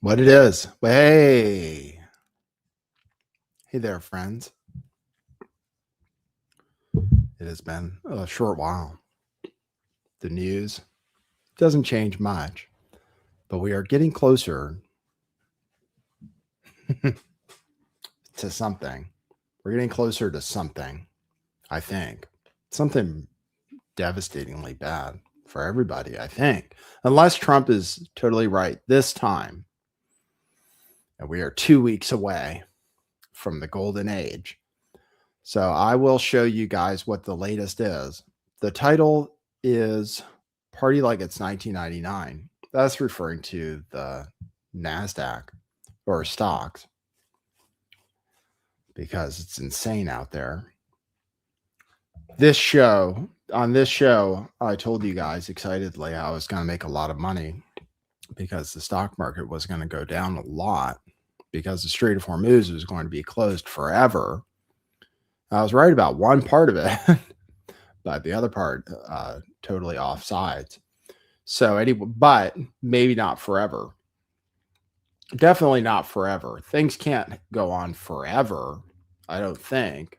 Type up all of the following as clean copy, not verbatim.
What it is. Hey. Hey there, friends. It has been a short while. The news doesn't change much, but we are getting closer to something. We're getting closer to something, I think. Something devastatingly bad for everybody, I think. Unless Trump is totally right this time. And we are 2 weeks away from the golden age. So I will show you guys what the latest is. The title is Party Like It's 1999. That's referring to the NASDAQ or stocks because it's insane out there. On this show, I told you guys excitedly I was going to make a lot of money because the stock market was going to go down a lot because the Strait of Hormuz was going to be closed forever. I was right about one part of it, but the other part totally offsides. So anyway, but maybe not forever. Definitely not forever. Things can't go on forever, I don't think.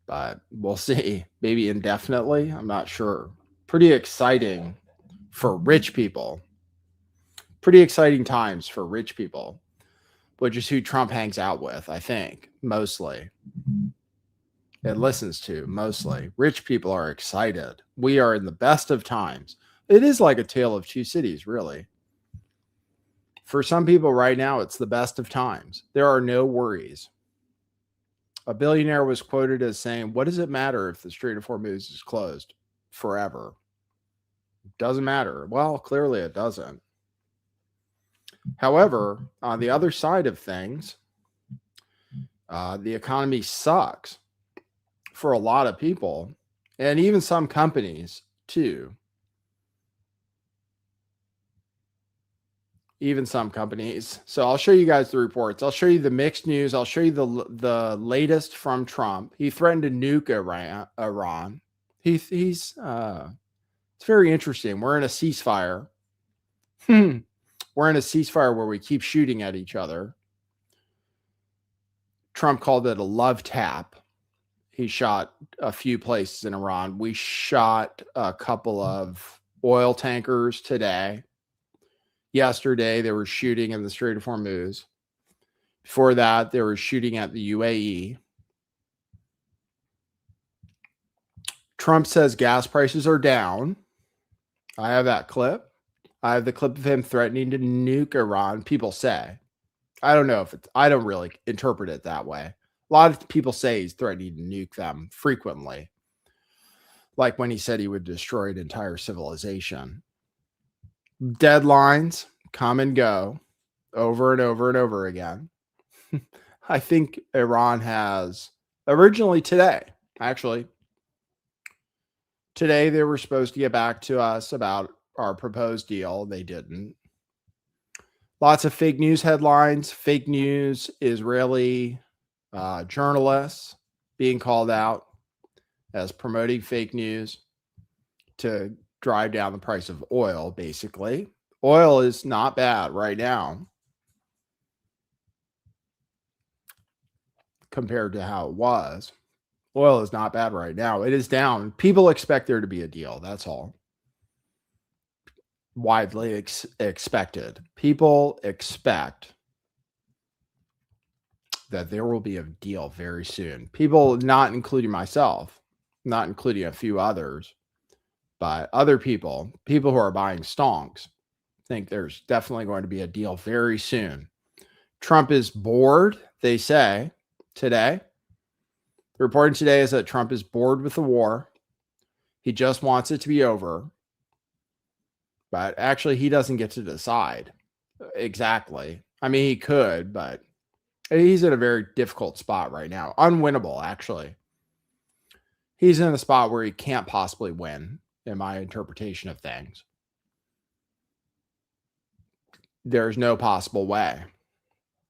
But we'll see. Maybe indefinitely. I'm not sure. Pretty exciting for rich people. Pretty exciting times for rich people, which is who Trump hangs out with, I think, mostly. It listens to mostly. Rich people are excited. We are in the best of times. It is like a tale of two cities, really. For some people right now, it's the best of times. There are no worries. A billionaire was quoted as saying, "What does it matter if the Strait of Hormuz is closed forever? Doesn't matter." Well, clearly it doesn't. However, on the other side of things, the economy sucks for a lot of people and even some companies too. Even some companies. So I'll show you guys the reports. I'll show you the mixed news. I'll show you the latest from Trump. He threatened to nuke Iran. He's it's very interesting. We're in a ceasefire. We're in a ceasefire where we keep shooting at each other. Trump called it a love tap. He shot a few places in Iran. We shot a couple of oil tankers today. Yesterday, they were shooting in the Strait of Hormuz. Before that, they were shooting at the UAE. Trump says gas prices are down. I have that clip. I have the clip of him threatening to nuke Iran. People say. I don't know if it's, I don't really interpret it that way. A lot of people say he's threatening to nuke them frequently. Like when he said he would destroy an entire civilization. Deadlines come and go over and over and over again. I think Iran has originally today they were supposed to get back to us about our proposed deal. They didn't. Lots of fake news headlines, fake news, Israeli journalists being called out as promoting fake news to drive down the price of oil, basically. Oil is not bad right now compared to how it was. Oil is not bad right now. It is down. People expect there to be a deal. That's all. Widely expected. People expect that there will be a deal very soon. People, not including myself, not including a few others, but other people who are buying stonks, think there's definitely going to be a deal very soon. Trump is bored, they say, today. The reporting today is that Trump is bored with the war. He just wants it to be over. But actually, he doesn't get to decide exactly. I mean, he could, but he's in a very difficult spot right now. Unwinnable, actually. He's in a spot where he can't possibly win, in my interpretation of things. There's no possible way.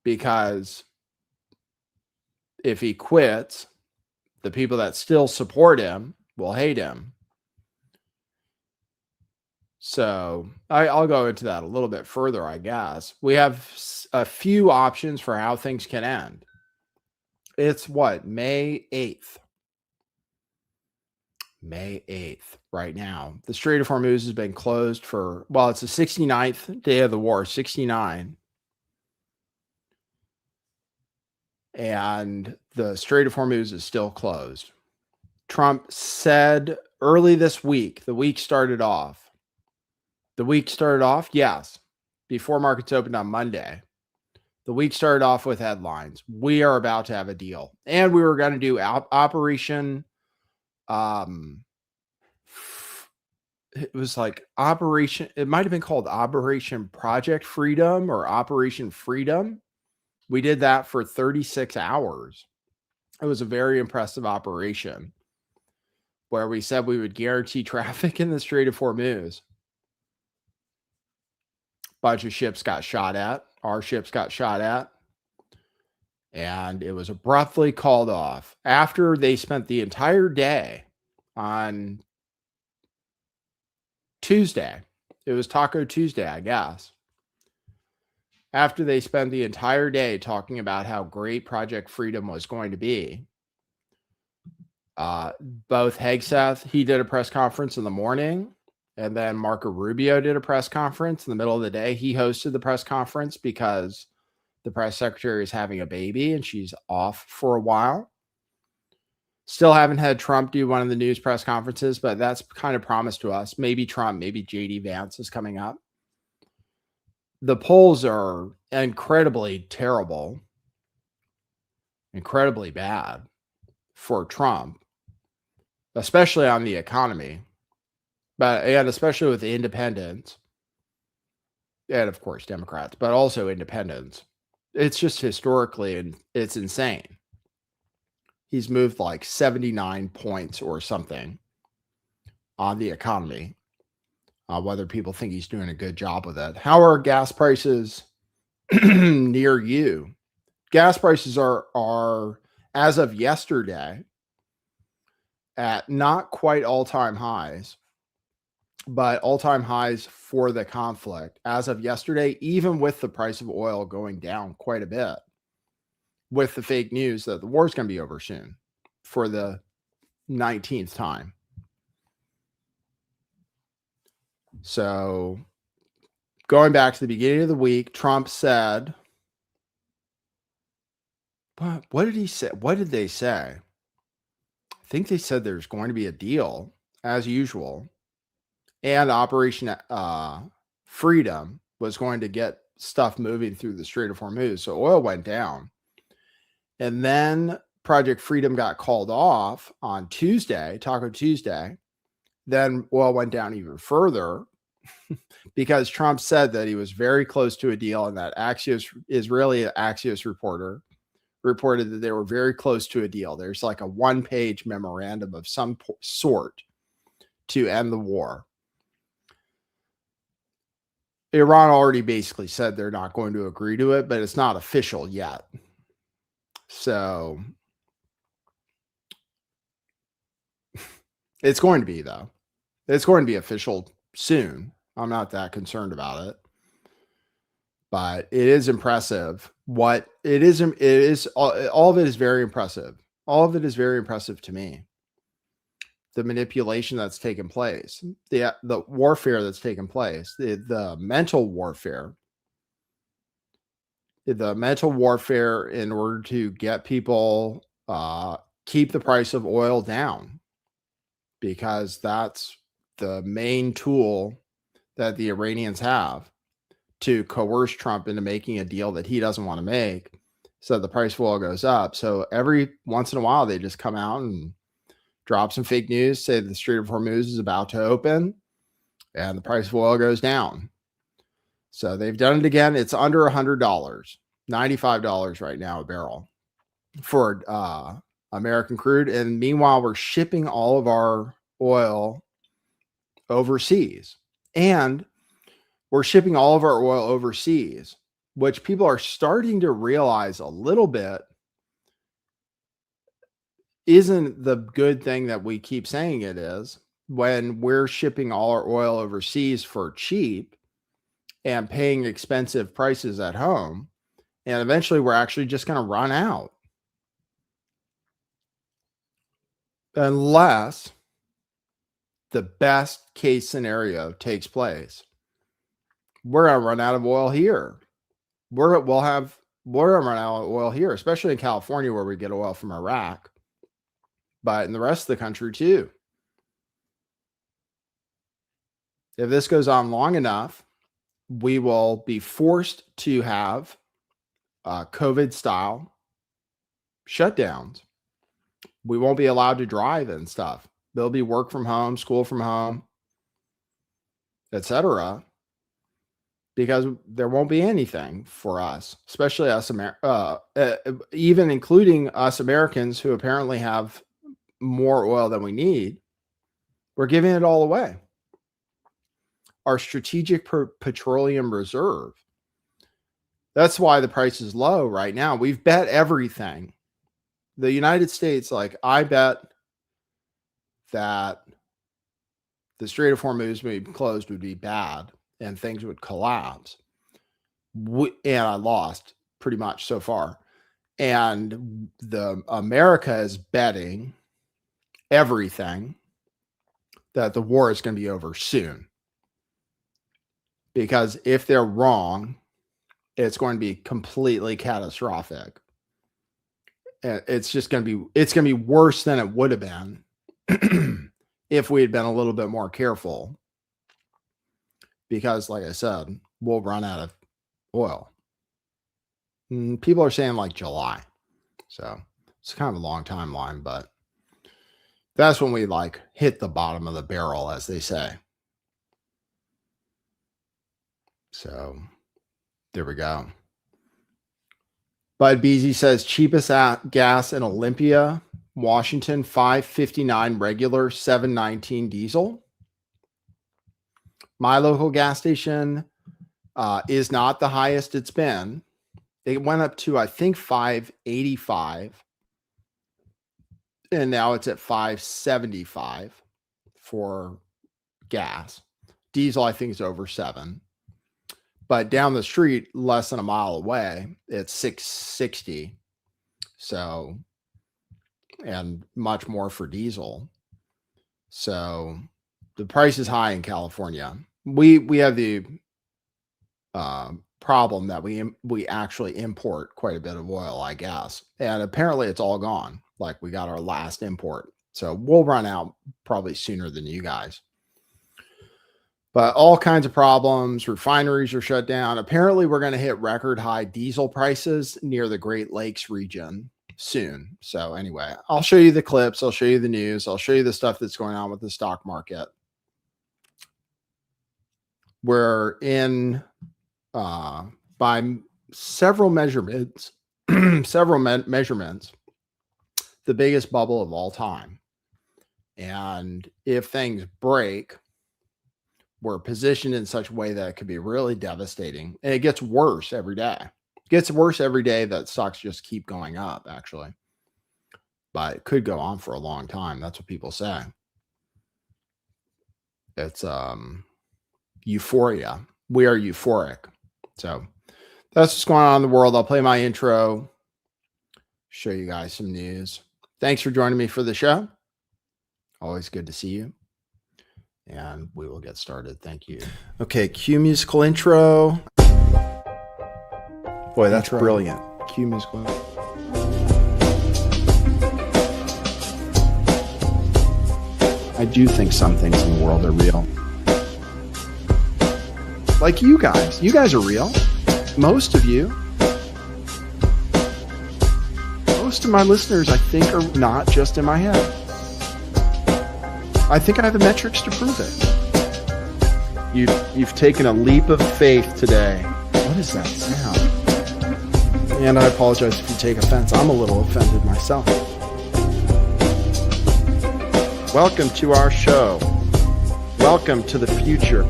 Because if he quits, the people that still support him will hate him. So I'll go into that a little bit further, I guess. We have a few options for how things can end. It's what, May 8th. May 8th, right now. The Strait of Hormuz has been closed for, well, it's the 69th day of the war, 69. And the Strait of Hormuz is still closed. Trump said early this week, the week started off, yes, before markets opened on Monday. The week started off with headlines. We are about to have a deal. And we were going to do Operation, it was like Operation, it might have been called Operation Project Freedom or Operation Freedom. We did that for 36 hours. It was a very impressive operation where we said we would guarantee traffic in the Strait of Hormuz. Bunch of ships got shot at. Our ships got shot at. And it was abruptly called off after they spent the entire day on Tuesday. It was Taco Tuesday, I guess. After they spent the entire day talking about how great Project Freedom was going to be. Both Hegseth, he did a press conference in the morning, and then Marco Rubio did a press conference in the middle of the day. He hosted the press conference because the press secretary is having a baby and she's off for a while. Still haven't had Trump do one of the news press conferences, but that's kind of promised to us. Maybe Trump, maybe JD Vance is coming up. The polls are incredibly terrible, incredibly bad for Trump, especially on the economy, and especially with the independents, and of course Democrats, but also independents. It's just historically, and it's insane. He's moved like 79 points or something on the economy. Whether people think he's doing a good job with it. How are gas prices near you? Gas prices are as of yesterday at not quite all-time highs, but all-time highs for the conflict as of yesterday, even with the price of oil going down quite a bit, with the fake news that the war is going to be over soon for the 19th time. So going back to the beginning of the week, Trump said, what did he say? What did they say? I think they said there's going to be a deal as usual. And Operation Freedom was going to get stuff moving through the Strait of Hormuz. So oil went down. And then Project Freedom got called off on Tuesday, Taco Tuesday. Then oil went down even further because Trump said that he was very close to a deal, and that Israeli Axios reporter reported that they were very close to a deal. There's like a one-page memorandum of some sort to end the war. Iran already basically said they're not going to agree to it, but it's not official yet. So it's going to be, though. It's going to be official soon. I'm not that concerned about it. But it is impressive. What it is all of it is very impressive. All of it is very impressive to me. The manipulation that's taken place, the warfare that's taken place, the mental warfare, in order to get people keep the price of oil down, because that's the main tool that the Iranians have to coerce Trump into making a deal that he doesn't want to make, so the price of oil goes up. So every once in a while, they just come out and drop some fake news, say the Strait of Hormuz is about to open, and the price of oil goes down. So they've done it again. It's under $100, $95 right now a barrel for American crude. And meanwhile, we're shipping all of our oil overseas. And we're shipping all of our oil overseas, which people are starting to realize a little bit isn't the good thing that we keep saying it is. when we're shipping all our oil overseas for cheap and paying expensive prices at home, and eventually we're actually just going to run out. Unless the best case scenario takes place. We're going to run out of oil here. We're going to run out of oil here, especially in California where we get oil from Iraq, but in the rest of the country too. If this goes on long enough, we will be forced to have COVID-style shutdowns. We won't be allowed to drive and stuff. There'll be work from home, school from home, etc., because there won't be anything for us, especially us, even including us Americans who apparently have more oil than we need. We're giving it all away. Our strategic petroleum reserve. That's why the price is low right now. We've bet everything. The United States, like, I bet that the Strait of Hormuz being closed would be bad and things would collapse. And I lost pretty much so far. And America is betting everything that the war is going to be over soon. Because if they're wrong, it's going to be completely catastrophic. It's going to be worse than it would have been if we had been a little bit more careful. Because, like I said, we'll run out of oil. People are saying like July. So it's kind of a long timeline, but that's when we like hit the bottom of the barrel, as they say. So there we go. Bud Beasy says cheapest gas in Olympia, Washington, $5.59 regular, $7.19 diesel. My local gas station is not the highest it's been. It went up to, I think, $5.85. And now it's at $5.75 for gas. Diesel, I think, is over $7. But down the street, less than a mile away, it's $6.60. So, and much more for diesel. So the price is high in California. We have the problem that we actually import quite a bit of oil, I guess. And apparently it's all gone. Like, we got our last import. So we'll run out probably sooner than you guys. But all kinds of problems. Refineries are shut down. Apparently we're going to hit record high diesel prices near the Great Lakes region soon. So anyway, I'll show you the clips. I'll show you the news. I'll show you the stuff that's going on with the stock market. We're in, by several measurements, the biggest bubble of all time. And if things break, we're positioned in such a way that it could be really devastating. And it gets worse every day. It gets worse every day that stocks just keep going up, actually. But it could go on for a long time. That's what people say. It's euphoria. We are euphoric. So that's what's going on in the world. I'll play my intro, show you guys some news. Thanks for joining me for the show. Always good to see you. And we will get started. Thank you. Okay, cue musical intro. Boy, that's brilliant. Cue musical. I do think some things in the world are real. Like you guys. You guys are real. Most of you. Most of my listeners, I think, are not just in my head. I think I have the metrics to prove it. You've taken a leap of faith today. What is that sound? And I apologize if you take offense. I'm a little offended myself. Welcome to our show. Welcome to the future.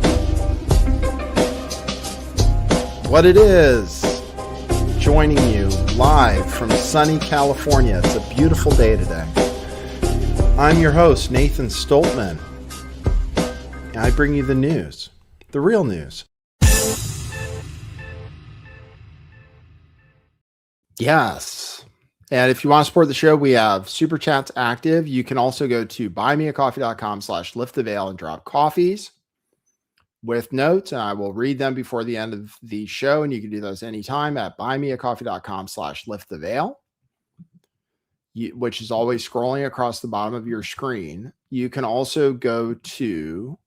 What it is, joining you live from sunny California. It's a beautiful day today. I'm your host, Nathan Stoltman. I bring you the news, the real news. Yes. And if you want to support the show, we have super chats active. You can also go to buymeacoffee.com/lifttheveil and drop coffees with notes, and I will read them before the end of the show. And you can do those anytime at buymeacoffee.com/lifttheveil, which is always scrolling across the bottom of your screen. You can also go to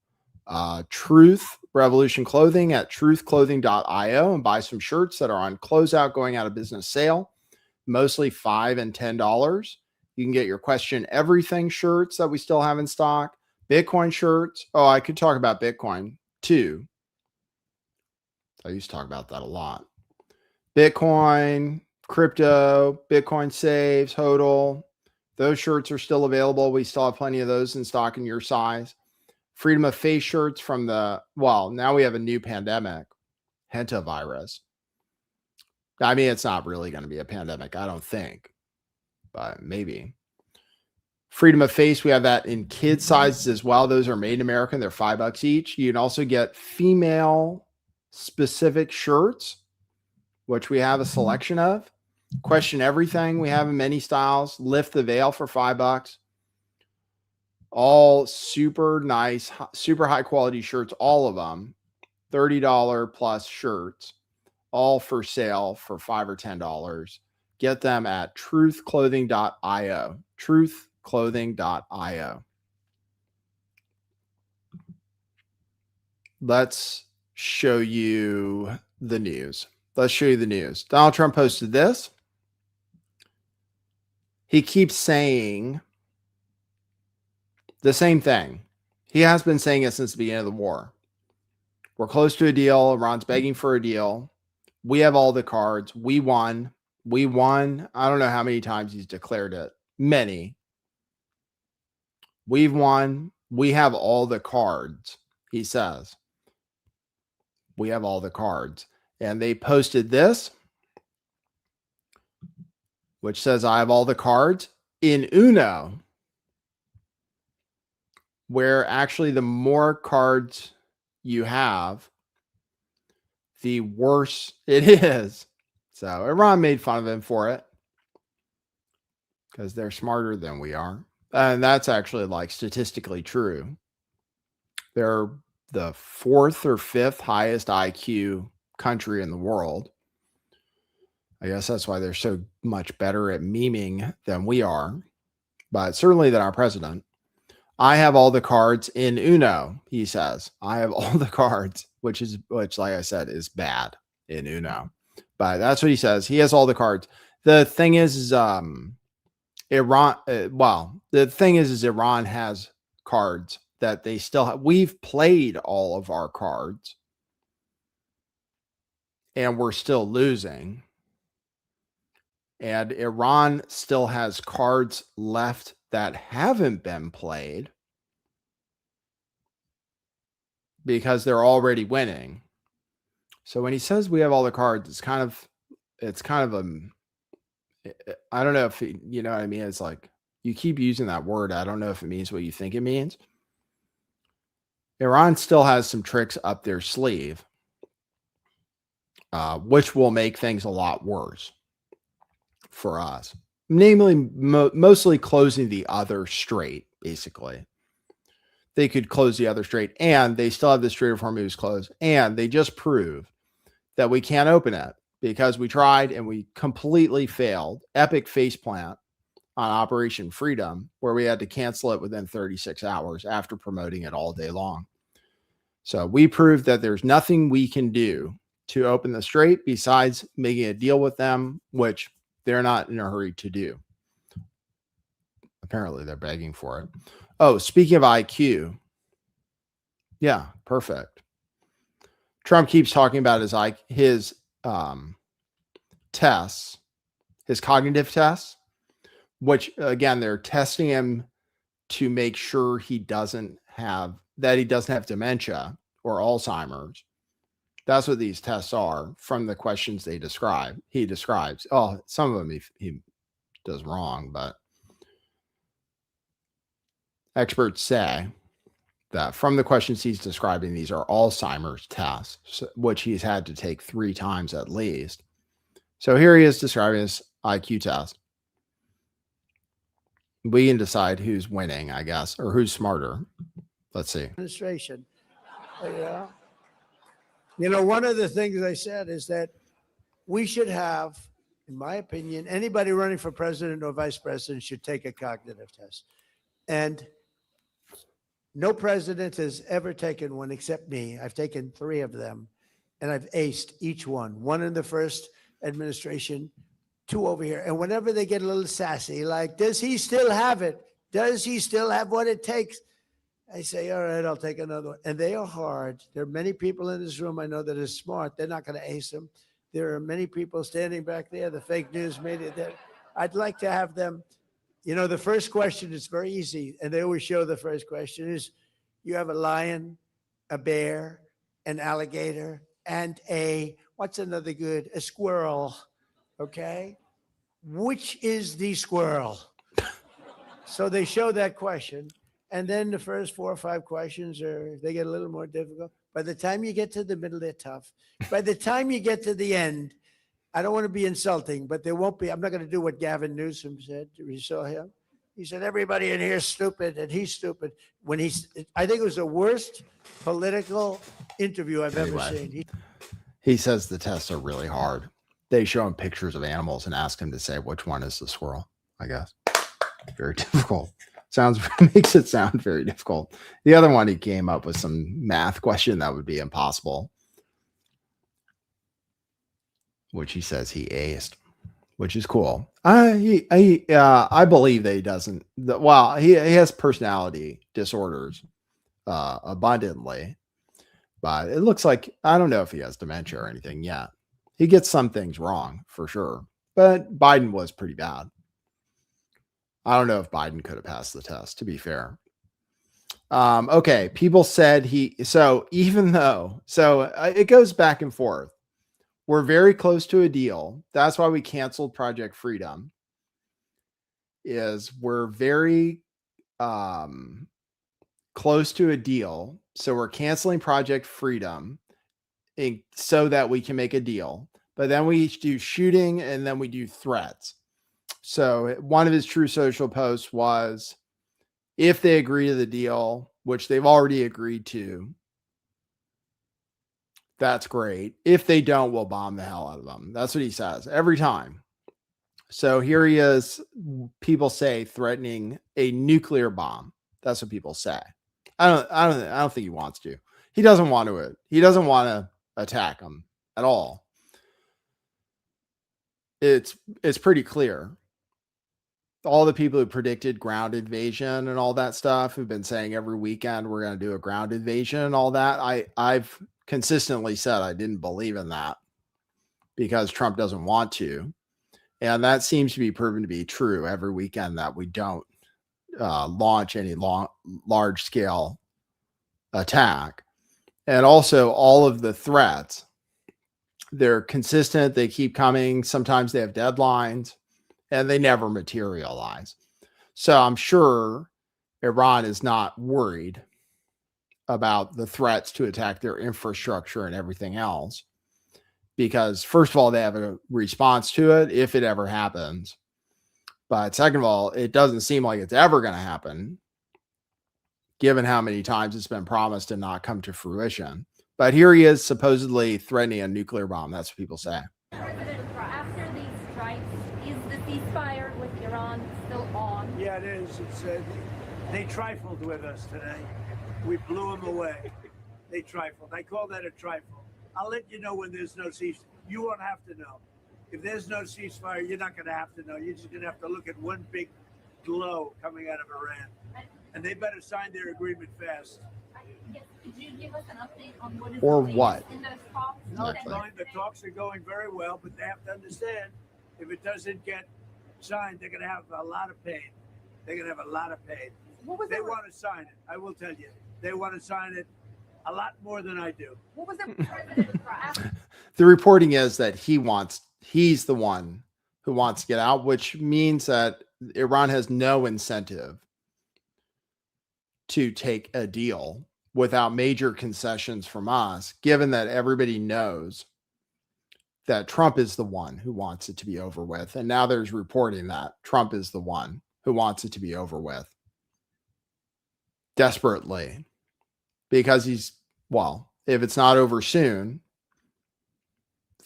Truth Revolution Clothing at truthclothing.io and buy some shirts that are on closeout, going out of business sale, mostly $5 and $10. You can get your question everything shirts that we still have in stock, Bitcoin shirts. Oh, I could talk about Bitcoin too. I used to talk about that a lot. Bitcoin, crypto, Bitcoin saves, HODL. Those shirts are still available. We still have plenty of those in stock in your size. Freedom of face shirts from now we have a new pandemic, hantavirus. I mean, it's not really going to be a pandemic, I don't think, but maybe. Freedom of face, we have that in kid sizes as well. Those are made in America. They're $5 each. You can also get female specific shirts, which we have a selection of. Question everything, we have in many styles. Lift the veil for $5. All super nice, super high quality shirts, all of them, $30 plus shirts, all for sale for $5 or $10. Get them at truthclothing.io. Truthclothing.io. Let's show you the news. Donald Trump posted this. He keeps saying the same thing. He has been saying it since the beginning of the war. We're close to a deal. Iran's begging for a deal. We have all the cards. We won. I don't know how many times he's declared it. Many. We've won. We have all the cards, he says. We have all the cards. And they posted this, which says, I have all the cards in Uno, where actually the more cards you have, the worse it is. So Iran made fun of him for it because they're smarter than we are. And that's actually like statistically true. They're the 4th or 5th highest IQ country in the world. I guess that's why they're so much better at memeing than we are, but certainly than our president. I have all the cards in Uno, he says. I have all the cards, which like I said, is bad in Uno. But that's what he says. He has all the cards. The thing is Iran, the thing is Iran has cards that they still have. We've played all of our cards and we're still losing. And Iran still has cards left that haven't been played because they're already winning. So when he says we have all the cards, it's kind of I don't know if you know what I mean. It's like you keep using that word. I don't know if it means what you think it means. Iran still has some tricks up their sleeve, which will make things a lot worse for us. Namely, mostly closing the other strait, basically. They could close the other strait, and they still have the Strait of Hormuz closed, and they just proved that we can't open it because we tried and we completely failed. Epic faceplant on Operation Freedom, where we had to cancel it within 36 hours after promoting it all day long. So we proved that there's nothing we can do to open the strait besides making a deal with them, which they're not in a hurry to do. Apparently, they're begging for it. Oh, speaking of IQ. Yeah, perfect. Trump keeps talking about his tests, his cognitive tests, which again, they're testing him to make sure he doesn't have dementia or Alzheimer's. That's what these tests are from the questions he describes. Oh, some of them he does wrong, but experts say that from the questions he's describing, these are Alzheimer's tests, which he's had to take 3 times at least. So here he is describing his IQ test. We can decide who's winning, I guess, or who's smarter. Let's see. Administration. You know, one of the things I said is that we should have, in my opinion, anybody running for president or vice president should take a cognitive test. And no president has ever taken one except me. I've taken 3 of them, and I've aced each one. 1 in the first administration, 2 over here. And whenever they get a little sassy, like, does he still have it? Does he still have what it takes? I say, all right, I'll take another one. And they are hard. There are many people in this room I know that are smart. They're not going to ace them. There are many people standing back there, the fake news media, that I'd like to have them. You know, the first question is very easy, and they always show the first question is, you have a lion, a bear, an alligator, and what's another good? A squirrel, okay? Which is the squirrel? So they show that question, and then the first 4 or 5 questions they get a little more difficult. By the time you get to the middle, they're tough. By the time you get to the end, I don't want to be insulting, but there won't be. I'm not going to do what Gavin Newsom said. You saw him? He said, everybody in here is stupid, and he's stupid. I think it was the worst political interview I've ever seen. He says the tests are really hard. They show him pictures of animals and ask him to say which one is the squirrel, I guess. Very difficult. Makes it sound very difficult. The other one, he came up with some math question that would be impossible, which he says he aced, which is cool. I believe that he doesn't. Well, he has personality disorders abundantly, but it looks like, I don't know if he has dementia or anything yet. He gets some things wrong for sure, but Biden was pretty bad. I don't know if Biden could have passed the test, to be fair. Okay, people said it goes back and forth. We're very close to a deal. That's why we canceled Project Freedom. We're very close to a deal. So we're canceling Project Freedom so that we can make a deal. But then we do shooting and then we do threats. So one of his True Social posts was, if they agree to the deal, which they've already agreed to, that's great. If they don't, we'll bomb the hell out of them. That's what he says every time. So here he is. People say threatening a nuclear bomb. That's what people say. I don't think he wants to. He doesn't want to. He doesn't want to attack them at all. It's pretty clear. All the people who predicted ground invasion and all that stuff, who've been saying every weekend we're going to do a ground invasion and all that, I've consistently said I didn't believe in that because Trump doesn't want to. And that seems to be proven to be true every weekend, that we don't launch any large-scale attack. And also all of the threats, they're consistent. They keep coming. Sometimes they have deadlines, and they never materialize. So I'm sure Iran is not worried about the threats to attack their infrastructure and everything else, because first of all, they have a response to it if it ever happens. But second of all, it doesn't seem like it's ever going to happen, given how many times it's been promised and not come to fruition. But here he is supposedly threatening a nuclear bomb. That's what people say. After these strikes, is the ceasefire with Iran still on? Yeah, it is. They trifled with us today. We blew them away. They trifled. I call that a trifle. I'll let you know when there's no ceasefire. You won't have to know. If there's no ceasefire, you're not going to have to know. You're just going to have to look at one big glow coming out of Iran. And they better sign their agreement fast. Yes. Could you give us an update on what is or what? in those talks? No, the talks are going very well, but they have to understand, if it doesn't get signed, they're going to have a lot of pain. They're going to have a lot of pain. They want to sign it. I will tell you. They want to sign it a lot more than I do. What was the president? The reporting is that he's the one who wants to get out, which means that Iran has no incentive to take a deal without major concessions from us, given that everybody knows that Trump is the one who wants it to be over with. And now there's reporting that Trump is the one who wants it to be over with desperately, because he's, well, if it's not over soon,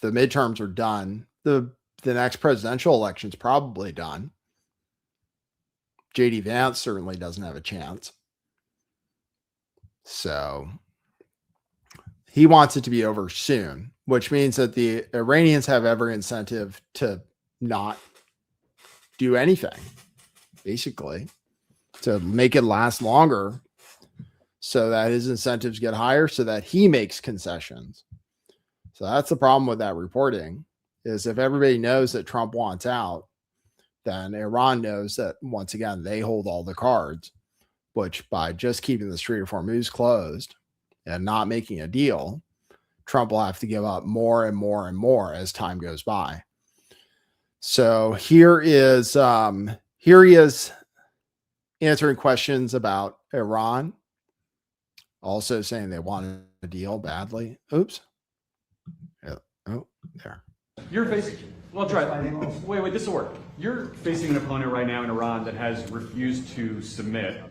the midterms are done. The next presidential election's probably done. JD Vance certainly doesn't have a chance. So he wants it to be over soon, which means that the Iranians have every incentive to not do anything, basically, to make it last longer so that his incentives get higher, so that he makes concessions. So that's the problem with that reporting, is if everybody knows that Trump wants out, then Iran knows that, once again, they hold all the cards, which by just keeping the Strait of Hormuz closed and not making a deal, Trump will have to give up more and more and more as time goes by. So here he is answering questions about Iran, also saying they want a deal badly. Oops. Oh, there. You're facing, well, try it. Wait, this will work. You're facing an opponent right now in Iran that has refused to submit.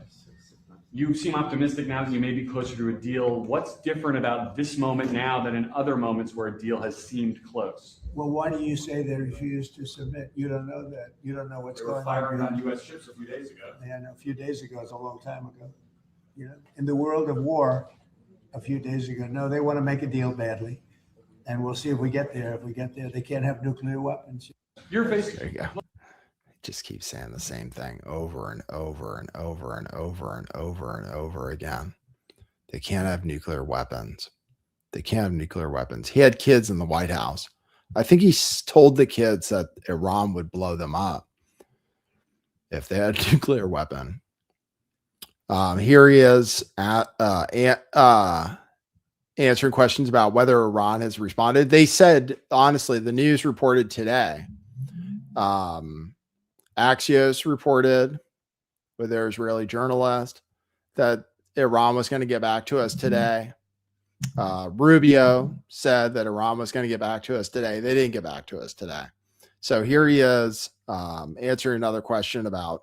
You seem optimistic now that you may be closer to a deal. What's different about this moment now than in other moments where a deal has seemed close? Well, why do you say they refused to submit? You don't know that. You don't know what's going on. They were firing on U.S. ships a few days ago. Yeah, no, a few days ago is a long time ago. You know, in the world of war, a few days ago, no, they want to make a deal badly. And we'll see if we get there. If we get there, they can't have nuclear weapons. You're facing. There you go. Just keep saying the same thing over and over and over and over and over and over again. They can't have nuclear weapons. They can't have nuclear weapons. He had kids in the White House. I think he told the kids that Iran would blow them up if they had a nuclear weapon. Here he is answering questions about whether Iran has responded. They said, honestly, the news reported today. Axios reported with their Israeli journalist that Iran was going to get back to us today. Rubio said that Iran was going to get back to us today. They didn't get back to us today. So here he is answering another question about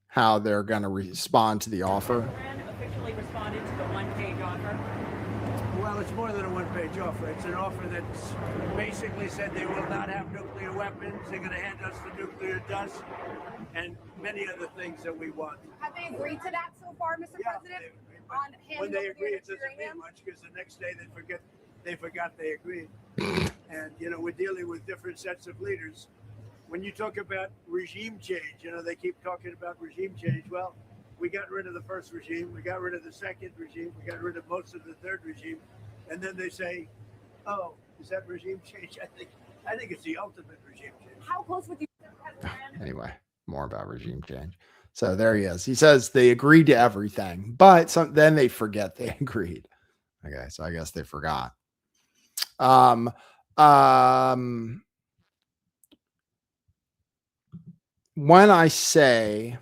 how they're going to respond to the offer. Iran officially responded to the one-page offer. Well, it's more than a one-page offer. It's an offer that basically said they will not have nuclear weapons. They're going to hand us the nuclear dust and many other things that we want. Have they agreed to that so far, Mr. President? On When they agree, it doesn't mean uranium? much, because the next day they forgot they agreed. And, you know, we're dealing with different sets of leaders. When you talk about regime change, you know, they keep talking about regime change. Well, we got rid of the first regime. We got rid of the second regime. We got rid of most of the third regime. And then they say, oh, is that regime change? I think it's the ultimate regime change. How close would you? Anyway, more about regime change. So there he is. He says they agreed to everything, but then they forget they agreed. Okay, so I guess they forgot. When I say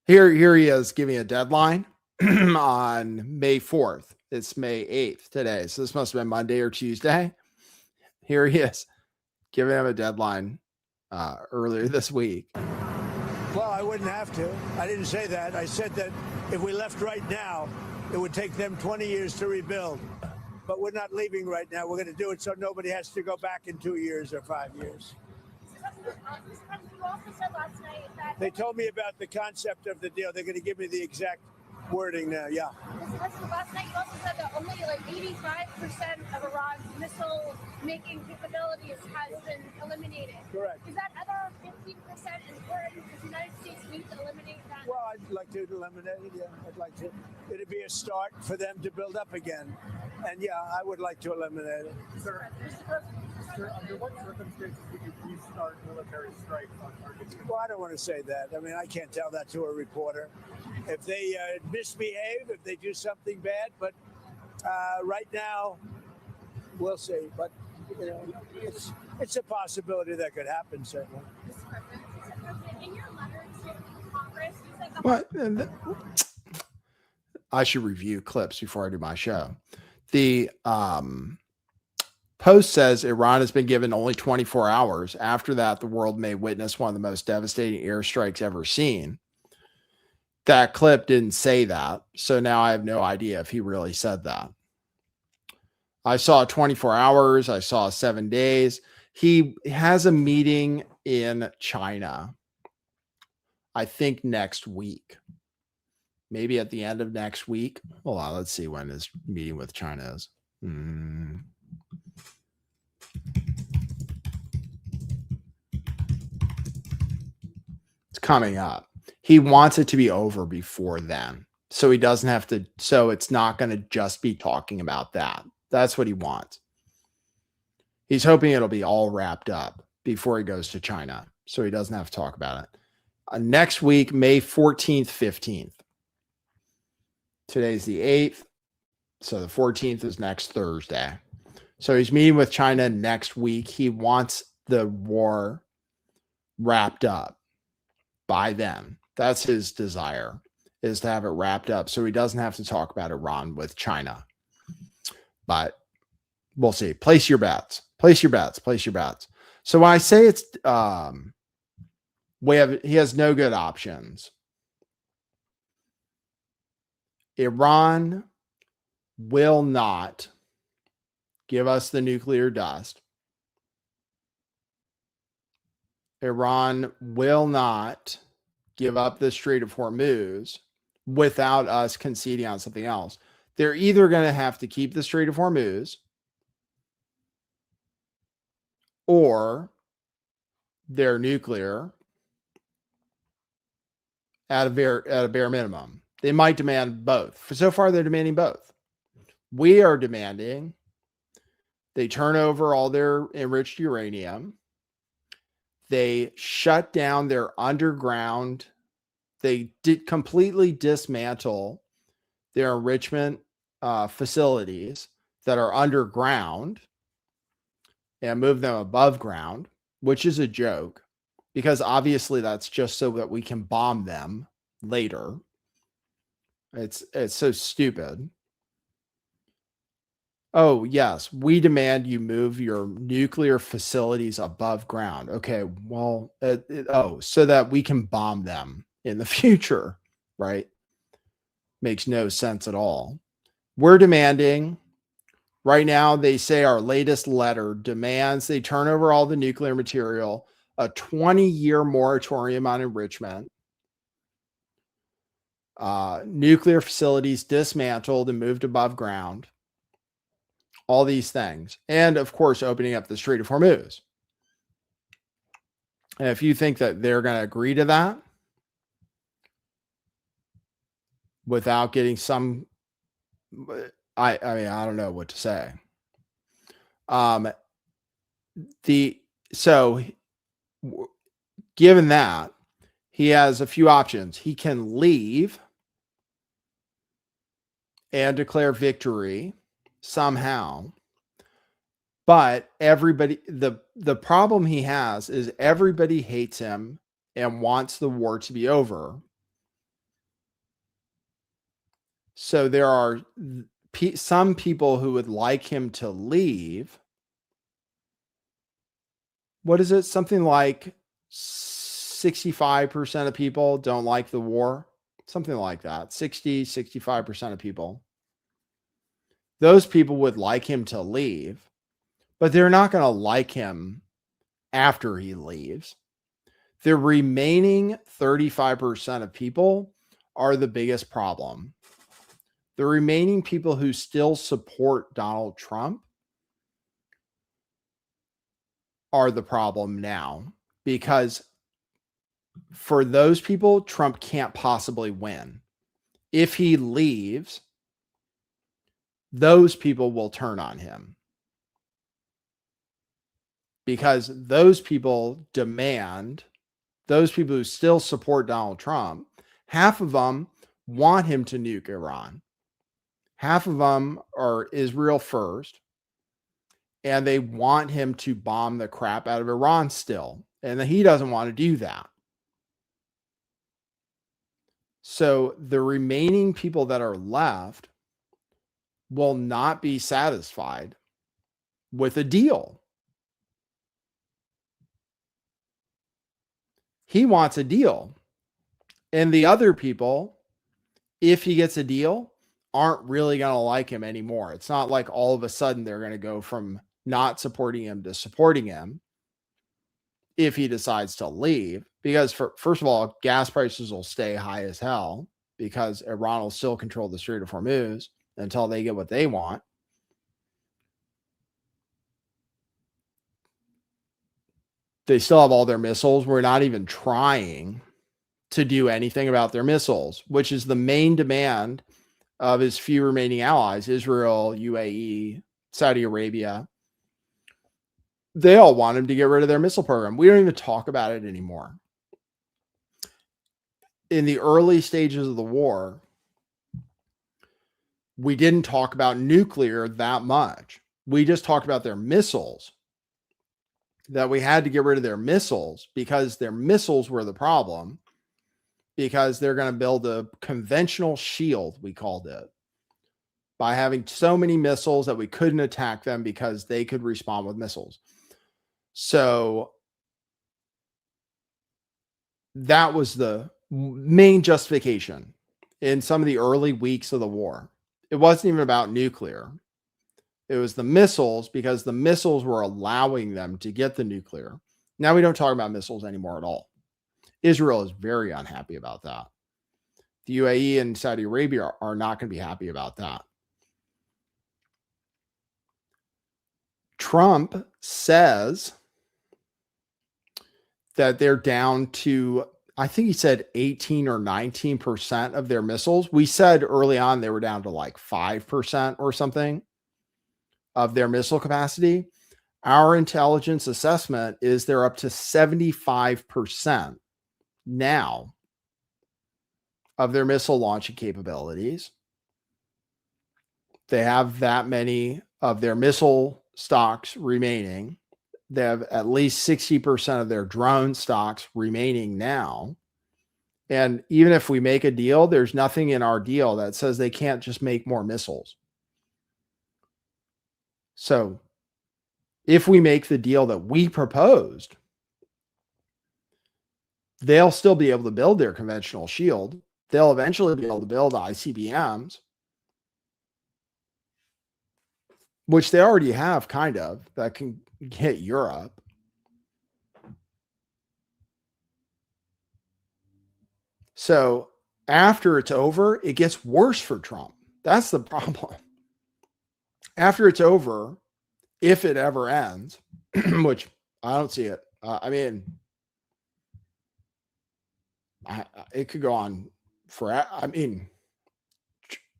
here he is giving a deadline on May 4th. It's May 8th today. So this must have been Monday or Tuesday. Here he is giving him a deadline earlier this week. Well, I wouldn't have to. I didn't say that. I said that if we left right now, it would take them 20 years to rebuild. But we're not leaving right now. We're going to do it so nobody has to go back in 2 years or 5 years. They told me about the concept of the deal. They're going to give me the exact wording now. Yeah. Last night you also said that only like 85% of Iran's missile making capabilities has been eliminated. Correct. Is that other 15% important? Does the United States need to eliminate that? Well, I'd like to eliminate it. Yeah, I'd like to. It'd be a start for them to build up again. And yeah, I would like to eliminate it. Sir, under what circumstances would you please start military strikes on targets? Well, I don't want to say that. I mean, I can't tell that to a reporter. If they misbehave, if they do something bad, but right now, we'll see. But you know, it's a possibility that could happen, certainly. Mr. President, in your letter to Congress, you like a What? I should review clips before I do my show. The Post says Iran has been given only 24 hours. After that, the world may witness one of the most devastating airstrikes ever seen. That clip didn't say that. So now I have no idea if he really said that. I saw 24 hours. I saw 7 days. He has a meeting in China, I think next week. Maybe at the end of next week. Hold on, let's see when his meeting with China is. It's coming up. He wants it to be over before then. So he doesn't have to, so it's not going to just be talking about that. That's what he wants. He's hoping it'll be all wrapped up before he goes to China. So he doesn't have to talk about it. Next week, May 14th, 15th. Today's the 8th. So the 14th is next Thursday. So he's meeting with China next week. He wants the war wrapped up by then. That's his desire, is to have it wrapped up so he doesn't have to talk about Iran with China. But we'll see. Place your bets. Place your bets. Place your bets. So when I say it's he has no good options. Iran will not give us the nuclear dust. Iran will not give up the Strait of Hormuz without us conceding on something else. They're either going to have to keep the Strait of Hormuz or they're nuclear at a bare minimum. They might demand both. So far, they're demanding both. We are demanding they turn over all their enriched uranium. They shut down their underground. They did completely dismantle their enrichment facilities that are underground and move them above ground, which is a joke because obviously that's just so that we can bomb them later. It's so stupid. Oh, yes, we demand you move your nuclear facilities above ground. Okay, well, so that we can bomb them in the future, right? Makes no sense at all. We're demanding, right now, they say our latest letter demands they turn over all the nuclear material, a 20-year moratorium on enrichment, nuclear facilities dismantled and moved above ground, all these things. And of course, opening up the Strait of Hormuz. And if you think that they're going to agree to that without getting some, I mean, I don't know what to say. Given that, he has a few options. He can leave and declare victory somehow. But everybody, the problem he has is everybody hates him and wants the war to be over. So there are some people who would like him to leave. What is it? Something like 65% of people don't like the war. Something like that. 65% of people. Those people would like him to leave, but they're not going to like him after he leaves. The remaining 35% of people are the biggest problem. The remaining people who still support Donald Trump are the problem now, because for those people, Trump can't possibly win. If he leaves, those people will turn on him because those people those people who still support Donald Trump, half of them want him to nuke Iran. Half of them are Israel first, and they want him to bomb the crap out of Iran still. And he doesn't want to do that. So the remaining people that are left will not be satisfied with a deal. He wants a deal. And the other people, if he gets a deal, aren't really going to like him anymore. It's not like all of a sudden they're going to go from not supporting him to supporting him if he decides to leave. Because first of all, gas prices will stay high as hell because Iran will still control the Strait of Hormuz until they get what they want. They still have all their missiles. We're not even trying to do anything about their missiles, which is the main demand of his few remaining allies, Israel, UAE, Saudi Arabia. They all want him to get rid of their missile program. We don't even talk about it anymore. In the early stages of the war, we didn't talk about nuclear that much. We just talked about their missiles, that we had to get rid of their missiles because their missiles were the problem, because they're going to build a conventional shield, we called it, by having so many missiles that we couldn't attack them because they could respond with missiles. So that was the main justification in some of the early weeks of the war. It wasn't even about nuclear. It was the missiles, because the missiles were allowing them to get the nuclear. Now we don't talk about missiles anymore at all. Israel is very unhappy about that. The UAE and Saudi Arabia are not going to be happy about that. Trump says that they're down to, I think he said 18 or 19% of their missiles. We said early on they were down to like 5% or something of their missile capacity. Our intelligence assessment is they're up to 75% now of their missile launching capabilities. They have that many of their missile stocks remaining. They have at least 60% of their drone stocks remaining now. And even if we make a deal, there's nothing in our deal that says they can't just make more missiles. So if we make the deal that we proposed, they'll still be able to build their conventional shield. They'll eventually be able to build ICBMs, which they already have kind of, that can hit Europe. So after it's over, it gets worse for Trump. That's the problem. After it's over, if it ever ends, which I don't see it. It could go on forever.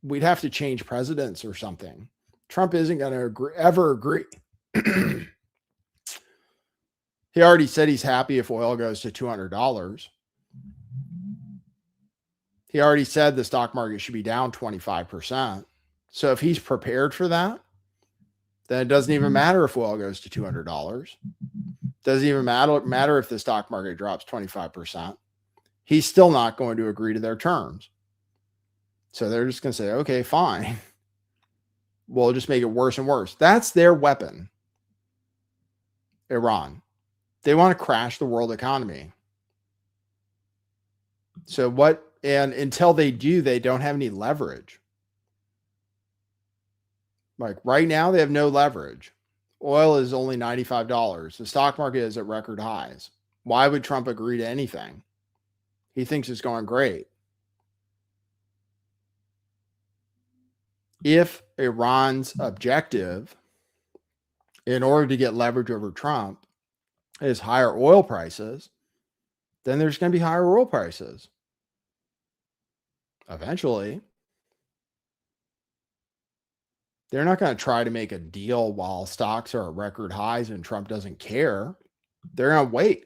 We'd have to change presidents or something. Trump isn't going to ever agree. He already said he's happy if oil goes to $200. He already said the stock market should be down 25%. So if he's prepared for that, then it doesn't even matter if oil goes to $200. Doesn't even matter if the stock market drops 25%. He's still not going to agree to their terms. So they're just going to say, okay, fine. We'll just make it worse and worse. That's their weapon. Iran. They want to crash the world economy. And until they do, they don't have any leverage. Like right now, they have no leverage. Oil is only $95. The stock market is at record highs. Why would Trump agree to anything? He thinks it's going great. If Iran's objective, in order to get leverage over Trump, is higher oil prices, then there's going to be higher oil prices. Eventually. They're not going to try to make a deal while stocks are at record highs and Trump doesn't care. They're going to wait.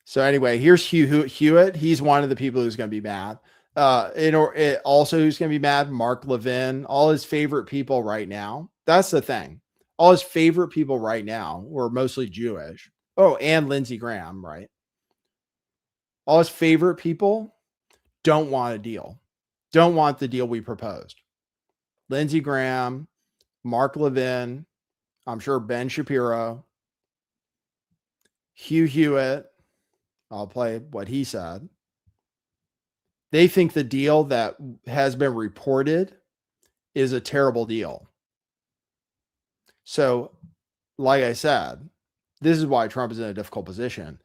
So anyway, here's Hewitt. He's one of the people who's going to be mad. Also who's going to be mad, Mark Levin, all his favorite people right now. That's the thing. All his favorite people right now were mostly Jewish. Oh, and Lindsey Graham, right? All his favorite people don't want a deal, don't want the deal we proposed. Lindsey Graham, Mark Levin, I'm sure Ben Shapiro, Hugh Hewitt, I'll play what he said. They think the deal that has been reported is a terrible deal. So, like I said, this is why Trump is in a difficult position.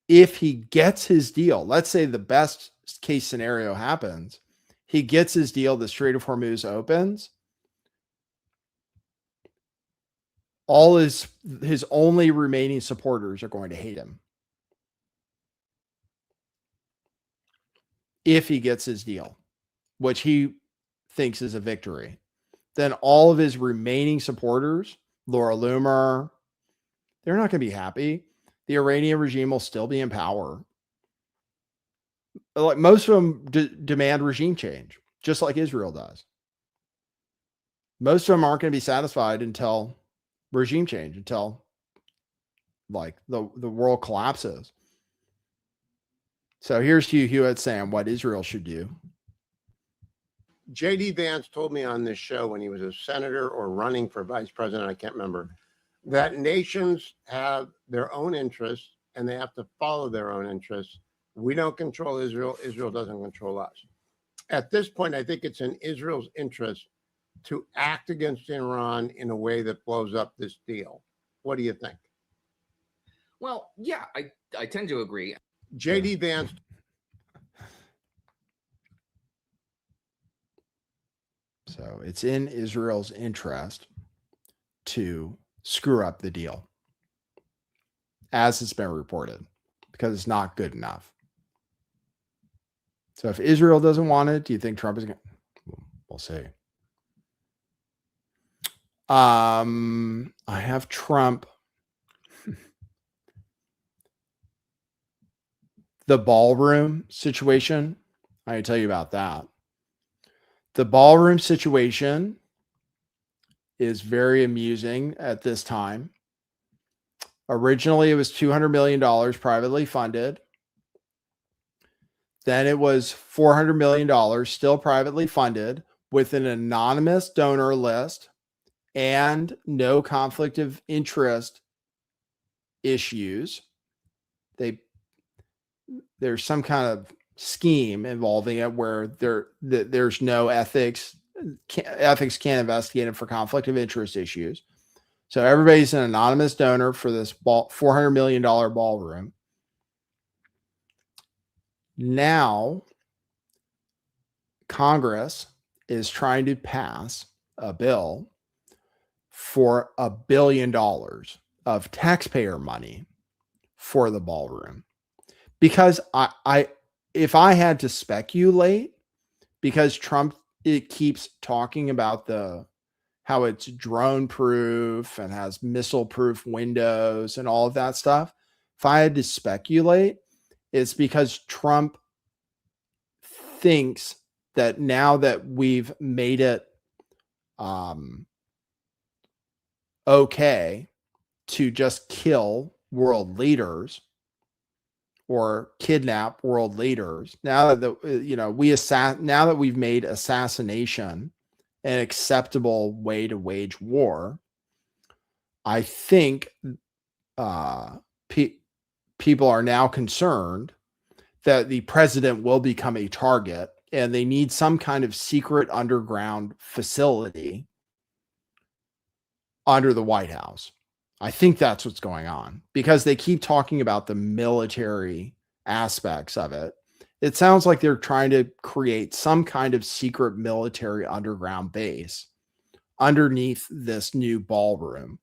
If he gets his deal, let's say the best case scenario happens, he gets his deal, the Strait of Hormuz opens, all his only remaining supporters are going to hate him. If he gets his deal, which he thinks is a victory, then all of his remaining supporters, Laura Loomer, they're not going to be happy. The Iranian regime will still be in power. Like most of them demand regime change, just like Israel does. Most of them aren't going to be satisfied until regime change, until like the world collapses. So here's Hugh Hewitt saying what Israel should do. J.D. Vance told me on this show when he was a senator or running for vice president, I can't remember, that nations have their own interests and they have to follow their own interests. We don't control Israel. Israel doesn't control us. At this point, I think it's in Israel's interest to act against Iran in a way that blows up this deal. What do you think? Well, yeah, I tend to agree. J.D. Vance. So it's in Israel's interest to screw up the deal, as it's been reported, because it's not good enough. So if Israel doesn't want it, do you think Trump is going to? We'll see. I have Trump. The ballroom situation. I can tell you about that. The ballroom situation is very amusing at this time. Originally, it was $200 million privately funded. Then it was $400 million still privately funded with an anonymous donor list and no conflict of interest issues. There's some kind of scheme involving it where there's no ethics. Ethics can't investigate it for conflict of interest issues. So everybody's an anonymous donor for this $400 million ballroom. Now, Congress is trying to pass a bill for $1 billion of taxpayer money for the ballroom. Because if I had to speculate, because Trump keeps talking about how it's drone proof and has missile proof windows and all of that stuff. If I had to speculate, it's because Trump thinks that now that we've made it okay to just kill world leaders or kidnap world leaders, now that now that we've made assassination an acceptable way to wage war, I think people are now concerned that the president will become a target and they need some kind of secret underground facility under the White House. I think that's what's going on because they keep talking about the military aspects of it. It sounds like they're trying to create some kind of secret military underground base underneath this new ballroom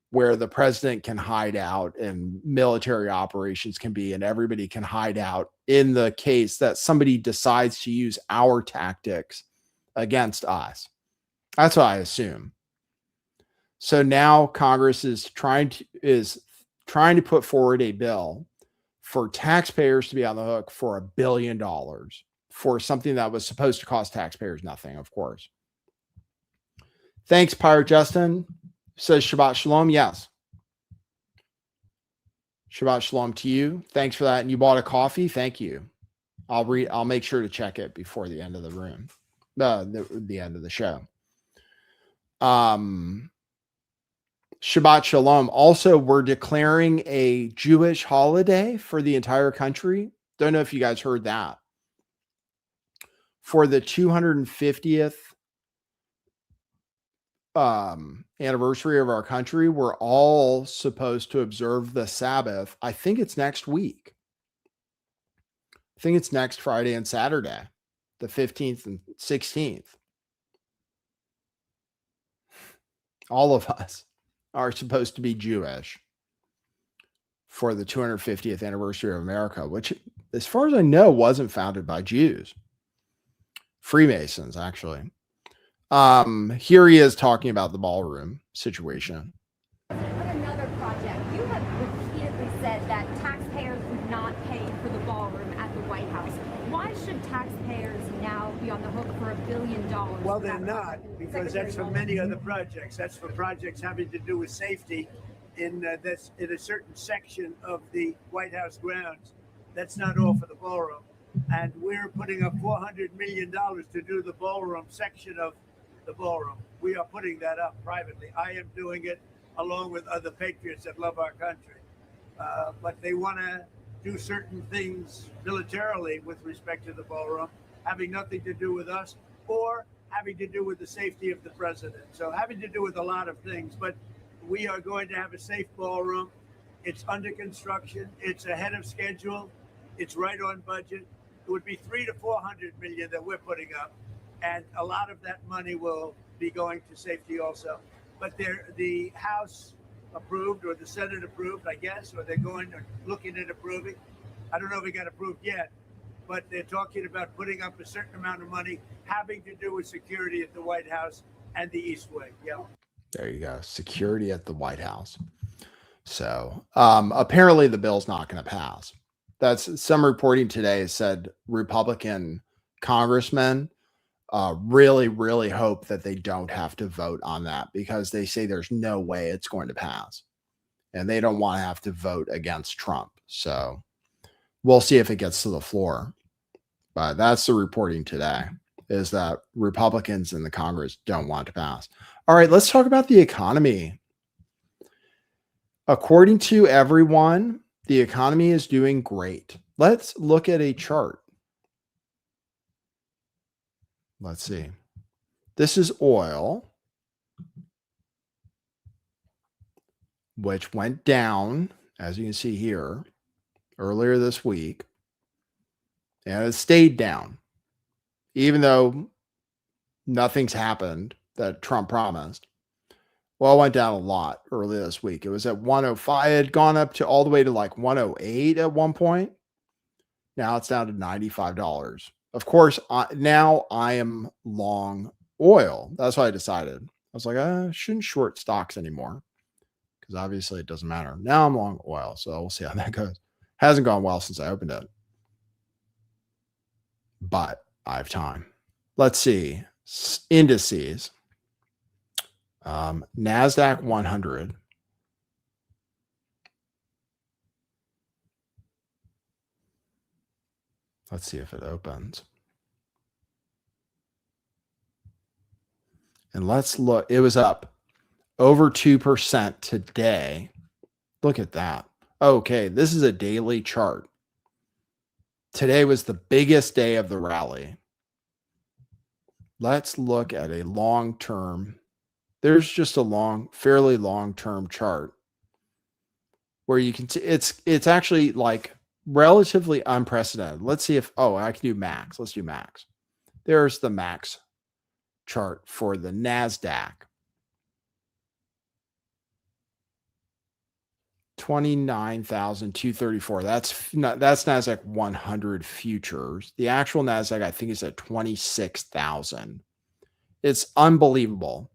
where the president can hide out and military operations can be, and everybody can hide out in the case that somebody decides to use our tactics against us. That's what I assume. So now Congress is trying to put forward a bill for taxpayers to be on the hook for $1 billion for something that was supposed to cost taxpayers nothing, of course. Thanks, Pirate Justin. Says Shabbat Shalom. Yes. Shabbat Shalom to you. Thanks for that. And you bought a coffee. Thank you. I'll make sure to check it before the end of the room. The end of the show. Shabbat Shalom. Also, we're declaring a Jewish holiday for the entire country. Don't know if you guys heard that. For the 250th anniversary of our country, we're all supposed to observe the Sabbath. I think it's next week. I think it's next Friday and Saturday, the 15th and 16th. All of us are supposed to be Jewish for the 250th anniversary of America, which, as far as I know, wasn't founded by Jews. Freemasons, actually. Here he is talking about the ballroom situation. With another project, you have repeatedly said that taxpayers would not pay for the ballroom at the White House. Why should taxpayers now be on the hook for $1 billion? Well, they're not, because that's for many other projects. That's for projects having to do with safety in a certain section of the White House grounds. That's not all for the ballroom. And we're putting up $400 million to do the ballroom section of the ballroom. We are putting that up privately. I am doing it along with other patriots that love our country. But they want to do certain things militarily with respect to the ballroom, having nothing to do with us or having to do with the safety of the president. So having to do with a lot of things, but we are going to have a safe ballroom. It's under construction. It's ahead of schedule. It's right on budget. It would be 300 to 400 million that we're putting up. And a lot of that money will be going to safety also. But the House approved, or the Senate approved, I guess, or they're looking at approving. I don't know if it got approved yet, but they're talking about putting up a certain amount of money having to do with security at the White House and the East Wing. Yeah. There you go. Security at the White House. So apparently the bill's not going to pass. That's some reporting today said Republican congressmen really, really hope that they don't have to vote on that, because they say there's no way it's going to pass and they don't want to have to vote against Trump. So we'll see if it gets to the floor. But that's the reporting today, is that Republicans in the Congress don't want it to pass. All right, let's talk about the economy. According to everyone, the economy is doing great. Let's look at a chart. Let's see. This is oil, which went down, as you can see here, earlier this week. And it stayed down, even though nothing's happened that Trump promised. Well, it went down a lot earlier this week. It was at 105. It had gone up to all the way to like 108 at one point. Now it's down to $95. Of course, now I am long oil. That's what I decided. I was like, I shouldn't short stocks anymore, because obviously it doesn't matter. Now I'm long oil, so we'll see how that goes. Hasn't gone well since I opened it, but I have time. Let's see. Indices. NASDAQ 100. Let's see if it opens. And let's look. It was up over 2% today. Look at that. Okay, this is a daily chart. Today was the biggest day of the rally. Let's look at a long-term. There's just a fairly long-term chart where you can see it's actually like relatively unprecedented. Let's see if, I can do max. Let's do max. There's the max chart for the NASDAQ. 29,234. That's NASDAQ 100 futures. The actual NASDAQ, I think, is at 26,000. It's unbelievable.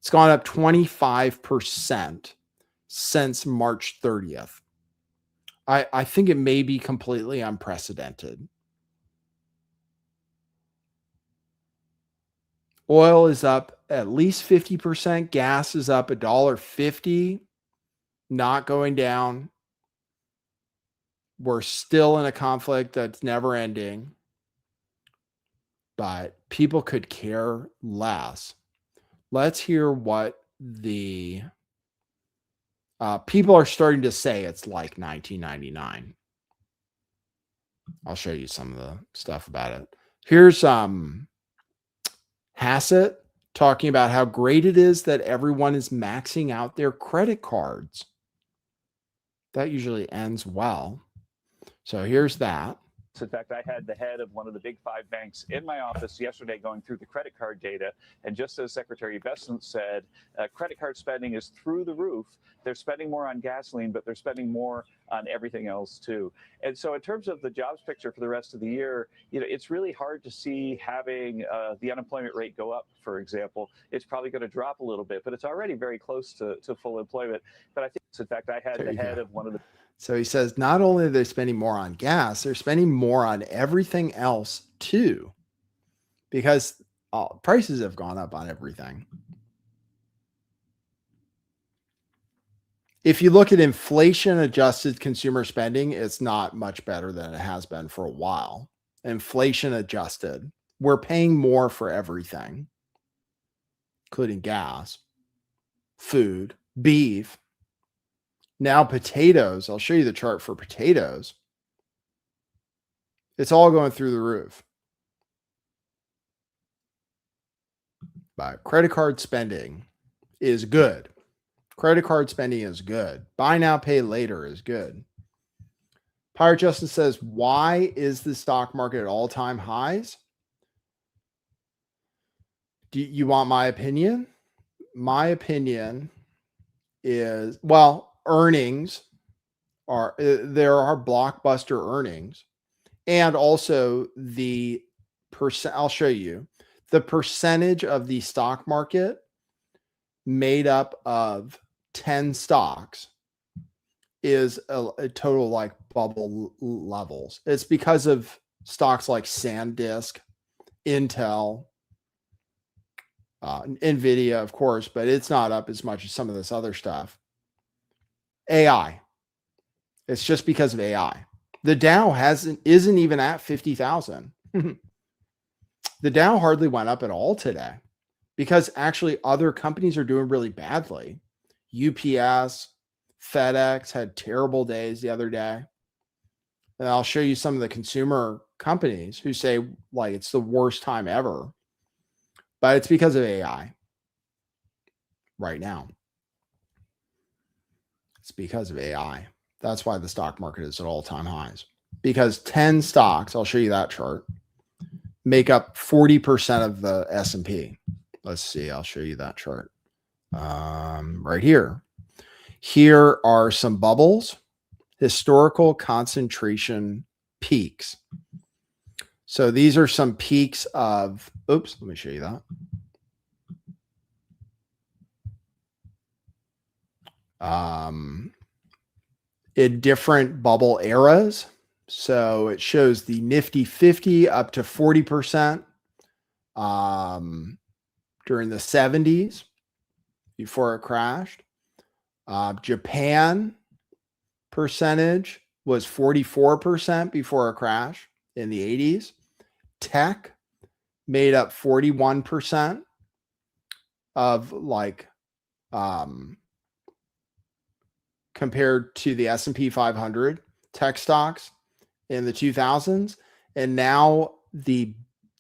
It's gone up 25% since March 30th. I think it may be completely unprecedented. Oil is up at least 50%. Gas is up $1.50. Not going down. We're still in a conflict that's never ending, but people could care less. Let's hear what the people are starting to say. It's like 1999. I'll show you some of the stuff about it. Here's Hassett talking about how great it is that everyone is maxing out their credit cards. That usually ends well. So here's that. In fact, I had the head of one of the big 5 banks in my office yesterday going through the credit card data. And just as Secretary Bessent said, credit card spending is through the roof. They're spending more on gasoline, but they're spending more on everything else too. And so in terms of the jobs picture for the rest of the year, it's really hard to see having the unemployment rate go up, for example. It's probably going to drop a little bit, but it's already very close to full employment. But I think, in fact, I had the head of one of the So he says, not only are they spending more on gas, they're spending more on everything else too, because prices have gone up on everything. If you look at inflation adjusted consumer spending, it's not much better than it has been for a while. Inflation adjusted, we're paying more for everything, including gas, food, beef. Now potatoes, I'll show you the chart for potatoes. It's all going through the roof. But credit card spending is good. Credit card spending is good. Buy now, pay later is good. Pirate Justin says, why is the stock market at all-time highs? Do you want my opinion? My opinion is, well, earnings are, there are blockbuster earnings, and also the percent, I'll show you the percentage of the stock market made up of 10 stocks is a total like bubble levels. It's because of stocks like SanDisk, Intel, Nvidia, of course, but it's not up as much as some of this other stuff. AI. It's just because of AI. The Dow isn't even at 50,000. The Dow hardly went up at all today because actually other companies are doing really badly. UPS, FedEx had terrible days the other day. And I'll show you some of the consumer companies who say like it's the worst time ever. But it's because of AI right now. It's because of AI. That's why the stock market is at all-time highs. Because 10 stocks, I'll show you that chart, make up 40% of the S&P. Let's see, I'll show you that chart. Right here. Here are some bubbles, historical concentration peaks. So these are some peaks of, oops, let me show you that. In different bubble eras. So it shows the Nifty 50 up to 40% during the 70s before it crashed. Japan percentage was 44% before a crash in the 80s. Tech made up 41% of like compared to the S&P 500 tech stocks in the 2000s. And now the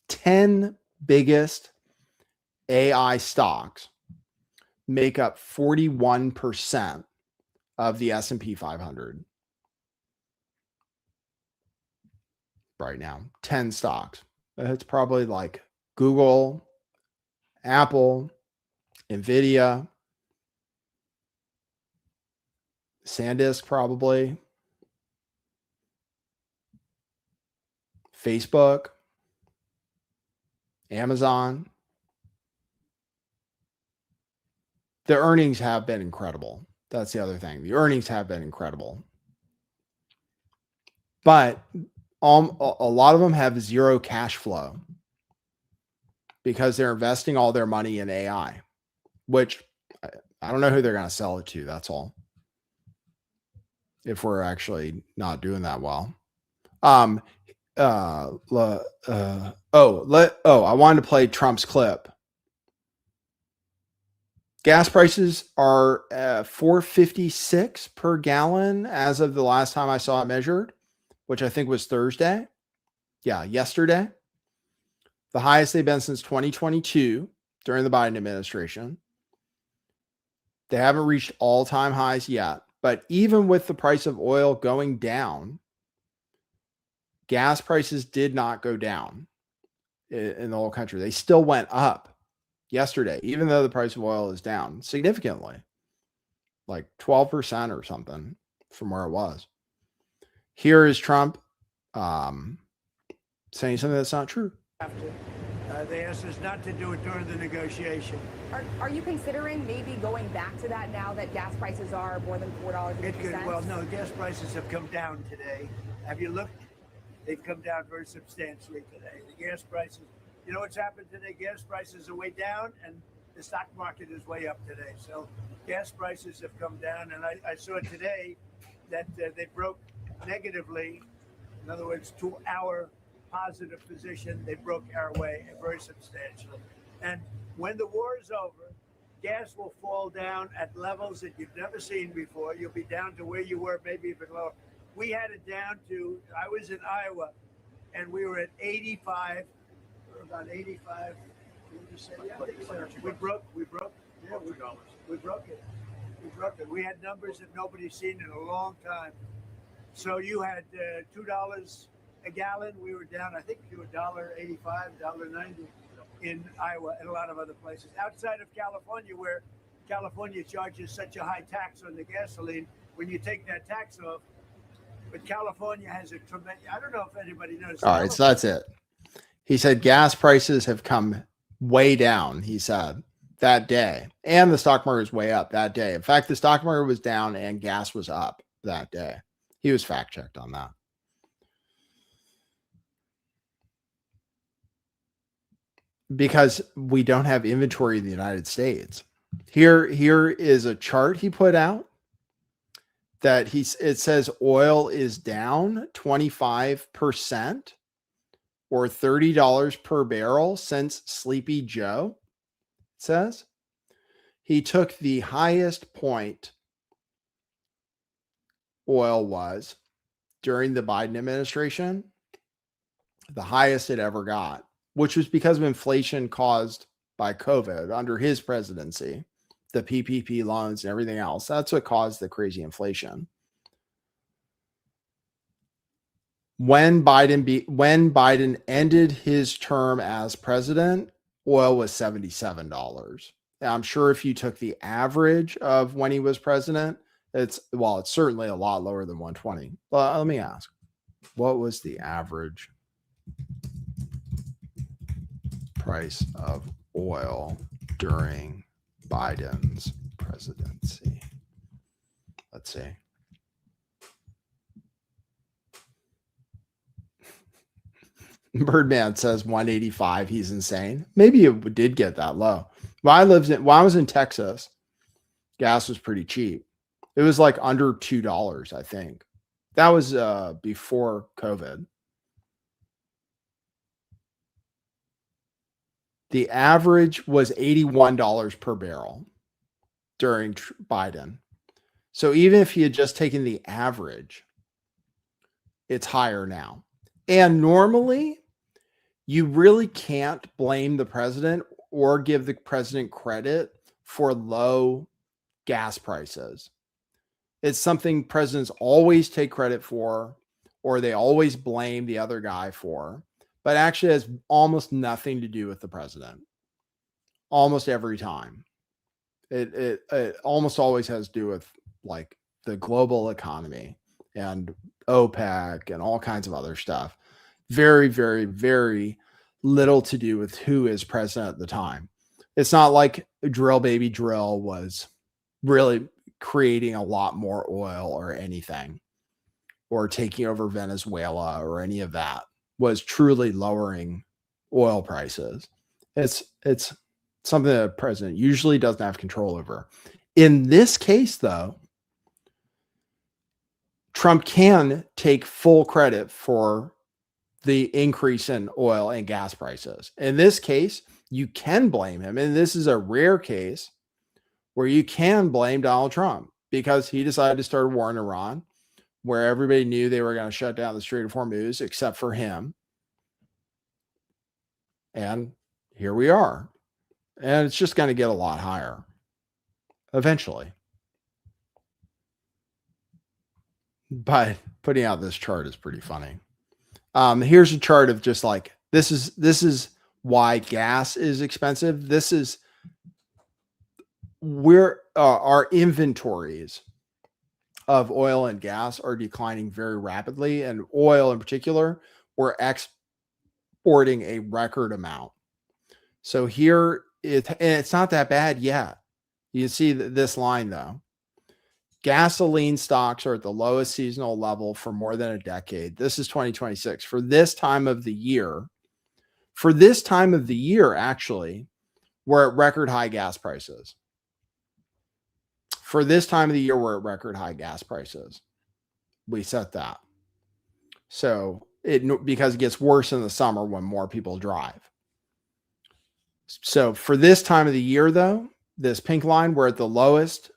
10 biggest AI stocks make up 41% of the S&P 500 right now. 10 stocks. It's probably like Google, Apple, Nvidia, SanDisk probably, Facebook, Amazon. The earnings have been incredible. That's the other thing. The earnings have been incredible. But a lot of them have zero cash flow because they're investing all their money in AI, which I don't know who they're going to sell it to. That's all. if we're actually not doing that well. I wanted to play Trump's clip. Gas prices are $4.56 per gallon as of the last time I saw it measured, which I think was Thursday. Yeah, yesterday. The highest they've been since 2022 during the Biden administration. They haven't reached all-time highs yet, but even with the price of oil going down, gas prices did not go down in the whole country. They still went up yesterday, even though the price of oil is down significantly, like 12% or something from where it was. Here is Trump saying something that's not true. They asked us not to do it during the negotiation. Are you considering maybe going back to that now that gas prices are more than $4.50? Well, no, gas prices have come down today. Have you looked? They've come down very substantially today. The gas prices, you know what's happened today? Gas prices are way down and the stock market is way up today. So gas prices have come down. And I saw today that they broke negatively. In other words, to our positive position, they broke our way very substantially. And when the war is over, gas will fall down at levels that you've never seen before. You'll be down to where you were, maybe even lower. We had it down to, I was in Iowa, and we were at 85, or about 85. We broke it. We had numbers that nobody's seen in a long time. So you had $2 a gallon. We were down, I think you were $1.85, $1.90 in Iowa and a lot of other places. Outside of California, where California charges such a high tax on the gasoline, when you take that tax off, but California has a tremendous, I don't know if anybody knows. All right, so that's it. He said gas prices have come way down, he said, that day. And the stock market was way up that day. In fact, the stock market was down and gas was up that day. He was fact-checked on that. Because we don't have inventory in the United States. Here is a chart he put out that it says oil is down 25% or $30 per barrel since Sleepy Joe. It says he took the highest point oil was during the Biden administration, the highest it ever got, which was because of inflation caused by COVID under his presidency, the PPP loans and everything else. That's what caused the crazy inflation. When Biden ended his term as president, oil was $77. And I'm sure if you took the average of when he was president, it's certainly a lot lower than 120. But let me ask, what was the average price of oil during Biden's presidency? Let's see. Birdman says 185. He's insane. Maybe it did get that low. When I was in Texas, gas was pretty cheap. It was like under $2, I think. That was before COVID. The average was $81 per barrel during Biden. So even if he had just taken the average, it's higher now. And normally, you really can't blame the president or give the president credit for low gas prices. It's something presidents always take credit for, or they always blame the other guy for, but actually has almost nothing to do with the president. Almost every time. It almost always has to do with like the global economy and OPEC and all kinds of other stuff. Very, very, very little to do with who is president at the time. It's not like Drill Baby Drill was really creating a lot more oil or anything, or taking over Venezuela or any of that was truly lowering oil prices. It's something that a president usually doesn't have control over. In this case, though, Trump can take full credit for the increase in oil and gas prices. In this case, you can blame him. And this is a rare case where you can blame Donald Trump because he decided to start a war in Iran where everybody knew they were going to shut down the Strait of Hormuz except for him. And here we are. And it's just going to get a lot higher eventually. But putting out this chart is pretty funny. Here's a chart of just like, this is why gas is expensive. This is where our inventories of oil and gas are declining very rapidly. And oil in particular, we're exporting a record amount. So here, it's not that bad yet. You see this line though. Gasoline stocks are at the lowest seasonal level for more than a decade. This is 2026. For this time of the year, actually, we're at record high gas prices. For this time of the year, we're at record high gas prices. We set that. So because it gets worse in the summer when more people drive. So for this time of the year, though, this pink line, we're at the lowest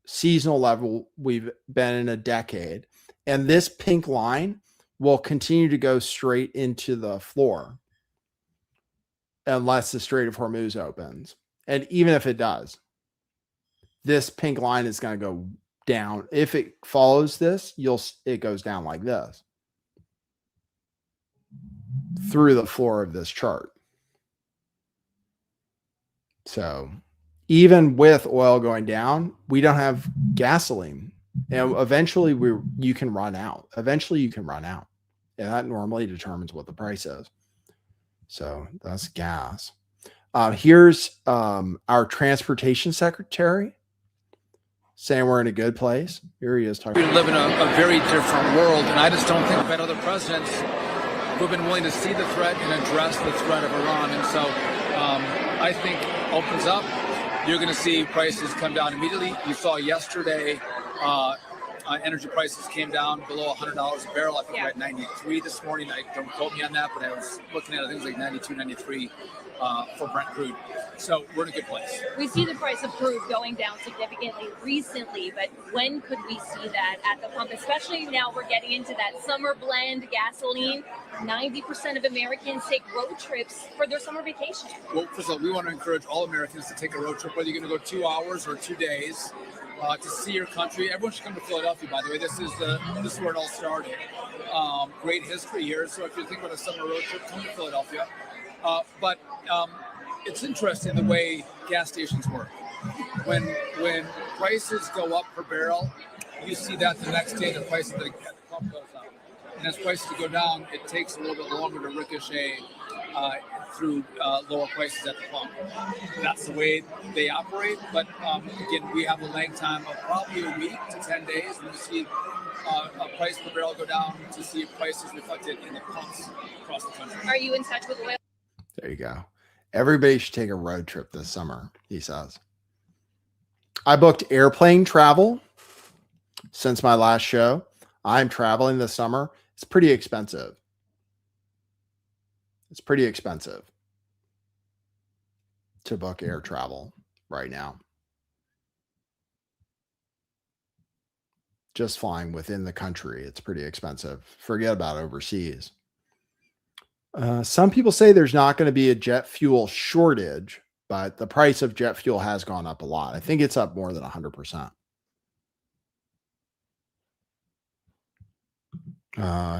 seasonal level we've been in a decade. And this pink line will continue to go straight into the floor unless the Strait of Hormuz opens. And even if it does, this pink line is going to go down. If it follows this, it goes down like this through the floor of this chart. So even with oil going down, we don't have gasoline. And eventually you can run out. And that normally determines what the price is. So that's gas. Here's our transportation secretary saying we're in a good place. Here he is talking. We live in a very different world, and I just don't think we've had other presidents who've been willing to see the threat and address the threat of Iran. And so I think opens up, you're going to see prices come down immediately. You saw yesterday energy prices came down below $100 a barrel. I think we're at 93 this morning. Don't quote me on that, but I was looking at things like 92, 93 for Brent crude. So we're in a good place. We see the price of crude going down significantly recently, but when could we see that at the pump? Especially now we're getting into that summer blend gasoline. 90% of Americans take road trips for their summer vacation. Well, first of all, we want to encourage all Americans to take a road trip, whether you're going to go 2 hours or 2 days. To see your country. Everyone should come to Philadelphia, by the way. This is where it all started. Great history here. So if you're thinking about a summer road trip, come to Philadelphia. But it's interesting the way gas stations work. When prices go up per barrel, you see that the next day the price at the pump goes up. And as prices go down, it takes a little bit longer to ricochet through lower prices at the pump. That's the way they operate. But again, we have a lag time of probably a week to 10 days when you see a price per barrel go down to see prices reflected in the pumps across the country. Are you in touch with oil? There you go. Everybody should take a road trip this summer, he says. I booked airplane travel since my last show. I'm traveling this summer. It's pretty expensive. It's pretty expensive to book air travel right now. Just flying within the country, it's pretty expensive. Forget about overseas. Some people say there's not going to be a jet fuel shortage, but the price of jet fuel has gone up a lot. I think it's up more than 100%.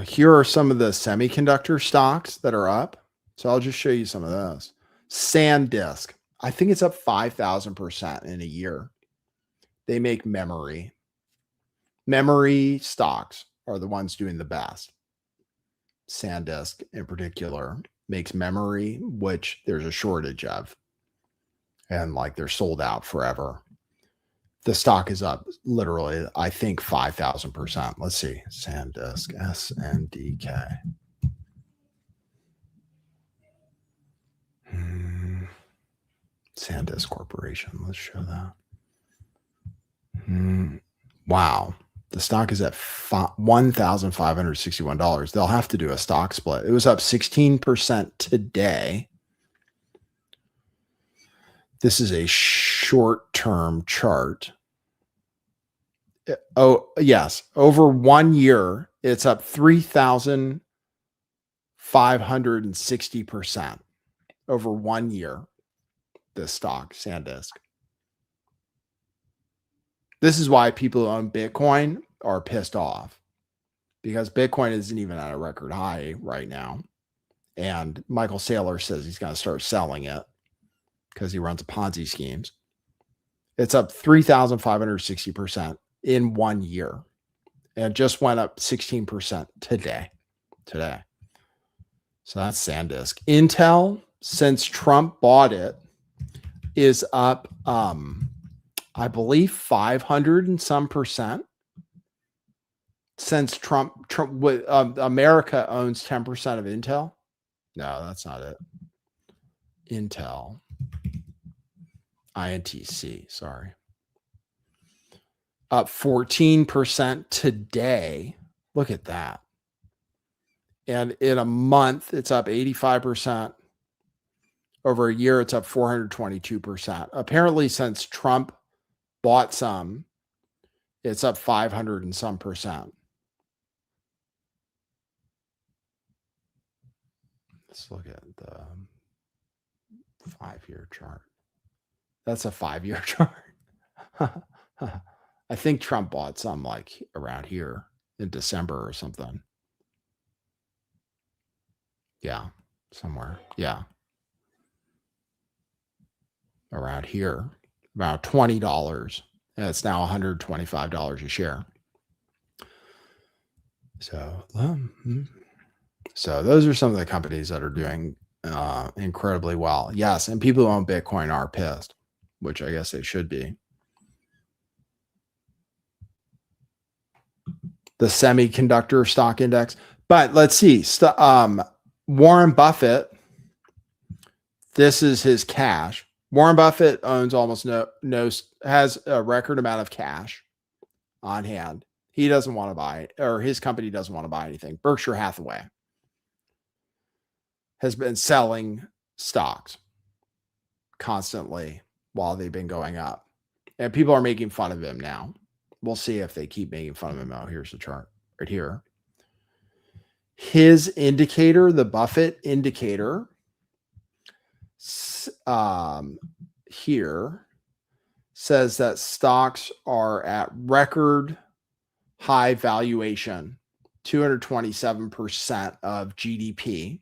Here are some of the semiconductor stocks that are up. So I'll just show you some of those. SanDisk, I think it's up 5,000% in a year. They make memory. Memory stocks are the ones doing the best. SanDisk in particular makes memory, which there's a shortage of. And like they're sold out forever. The stock is up literally, I think 5,000%. Let's see. SanDisk, SNDK. SanDisk Corporation. Let's show that. Wow. The stock is at $1,561. They'll have to do a stock split. It was up 16% today. This is a short-term chart. Oh, yes. Over 1 year, it's up 3,560%. Over 1 year, this stock, SanDisk. This is why people who own Bitcoin are pissed off, because Bitcoin isn't even at a record high right now. And Michael Saylor says he's going to start selling it because he runs Ponzi schemes. It's up 3,560% in 1 year. And it just went up 16% today. So that's SanDisk. Intel, since Trump bought it, is up, I believe 500 and some percent. Since Trump America owns 10% of Intel. No, that's not it. Intel. INTC, sorry. Up 14% today. Look at that. And in a month, it's up 85%. Over a year, it's up 422%. Apparently, since Trump bought some, it's up 500 and some percent. Let's look at the 5-year chart. That's a 5-year chart. I think Trump bought some like around here in December or something. Yeah, somewhere. Yeah. Around here, about $20. And it's now $125 a share. So those are some of the companies that are doing incredibly well. Yes, and people who own Bitcoin are pissed, which I guess they should be. The semiconductor stock index. But let's see. Warren Buffett, this is his cash. Warren Buffett owns almost has a record amount of cash on hand. He doesn't want to buy, or his company doesn't want to buy anything. Berkshire Hathaway has been selling stocks constantly while they've been going up. And people are making fun of him now. We'll see if they keep making fun of him. Oh, here's the chart right here. His indicator, the Buffett indicator, here says that stocks are at record high valuation, 227% of GDP.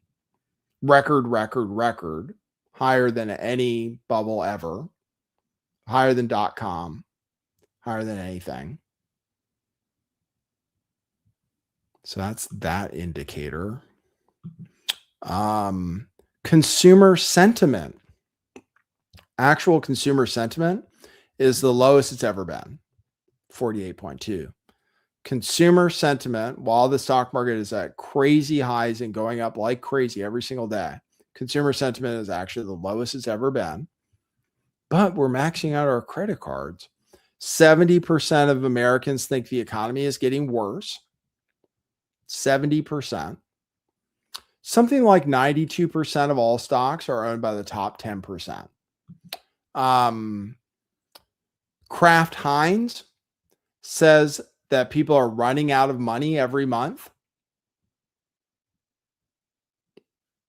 Record, higher than any bubble ever, higher than .com, higher than anything. So that's that indicator. Consumer sentiment. Actual consumer sentiment is the lowest it's ever been, 48.2. Consumer sentiment, while the stock market is at crazy highs and going up like crazy every single day, consumer sentiment is actually the lowest it's ever been. But we're maxing out our credit cards. 70% of Americans think the economy is getting worse. 70%. Something like 92% of all stocks are owned by the top 10%. Kraft Heinz says that people are running out of money every month.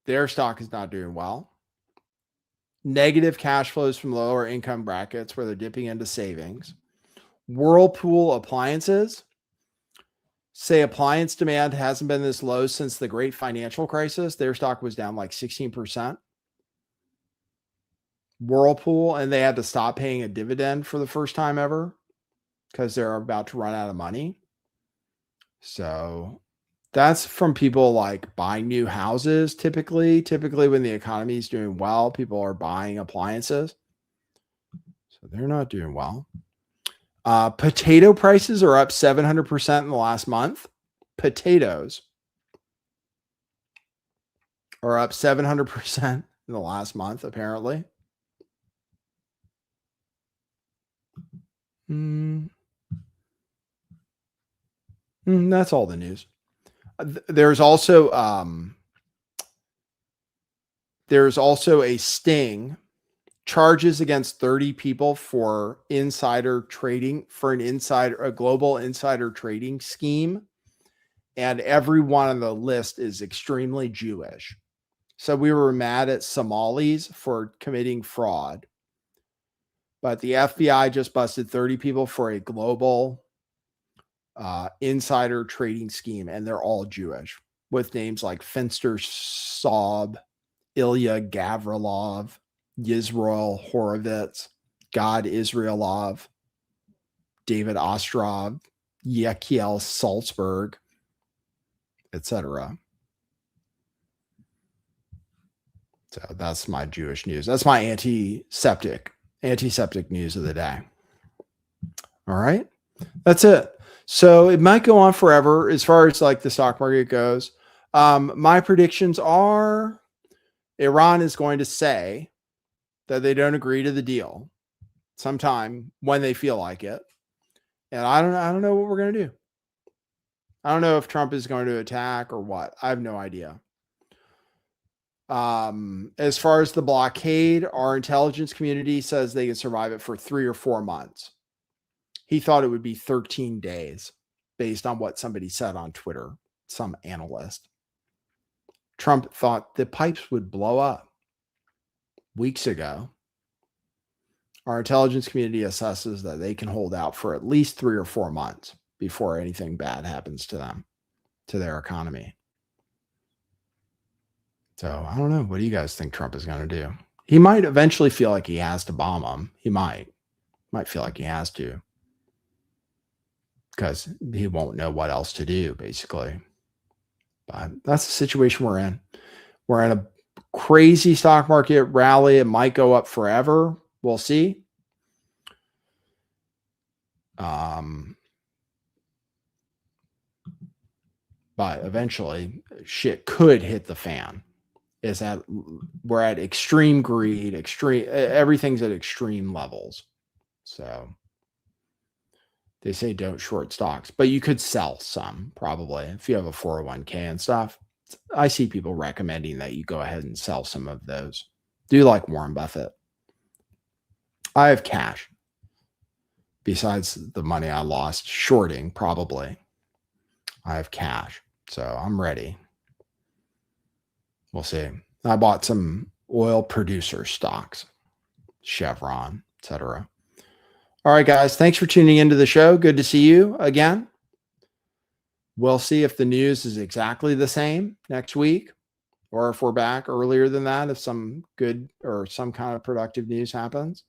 Their stock is not doing well. Negative cash flows from lower income brackets where they're dipping into savings. Whirlpool appliances say appliance demand hasn't been this low since the great financial crisis. Their stock was down like 16%. Whirlpool, and they had to stop paying a dividend for the first time ever because they're about to run out of money. So that's from people like buying new houses. Typically when the economy is doing well, people are buying appliances. So they're not doing well. Potato prices are up 700% in the last month. Potatoes are up 700% in the last month, apparently. That's all the news. There's also a sting, charges against 30 people for insider trading, for a global insider trading scheme. And every one on the list is extremely Jewish. So we were mad at Somalis for committing fraud. But the FBI just busted 30 people for a global insider trading scheme, and they're all Jewish with names like Finster Saab, Ilya Gavrilov, Yisrael Horovitz, Gad Israelov, David Ostrov, Yechiel Salzberg, etc. So that's my Jewish news. That's my antiseptic news of the day. All right. That's it. So it might go on forever as far as like the stock market goes. My predictions are Iran is going to say that they don't agree to the deal sometime when they feel like it. And I don't know what we're going to do. I don't know if Trump is going to attack or what. I have no idea. As far as the blockade, our intelligence community says they can survive it for 3 or 4 months. He thought it would be 13 days based on what somebody said on Twitter, some analyst. Trump thought the pipes would blow up weeks ago. Our intelligence community assesses that they can hold out for at least 3 or 4 months before anything bad happens to them, to their economy. So I don't know. What do you guys think Trump is going to do? He might eventually feel like he has to bomb them. He might feel like he has to, because he won't know what else to do, basically. But that's the situation we're in. We're in a crazy stock market rally. It might go up forever. We'll see. But eventually shit could hit the fan. We're at extreme greed, everything's at extreme levels. So they say don't short stocks, but you could sell some probably if you have a 401k and stuff. I see people recommending that you go ahead and sell some of those. Do like Warren Buffett. I have cash besides the money I lost shorting, probably. I have cash, so I'm ready. We'll see. I bought some oil producer stocks, Chevron, etc. All right, guys. Thanks for tuning into the show. Good to see you again. We'll see if the news is exactly the same next week, or if we're back earlier than that, if some good or some kind of productive news happens.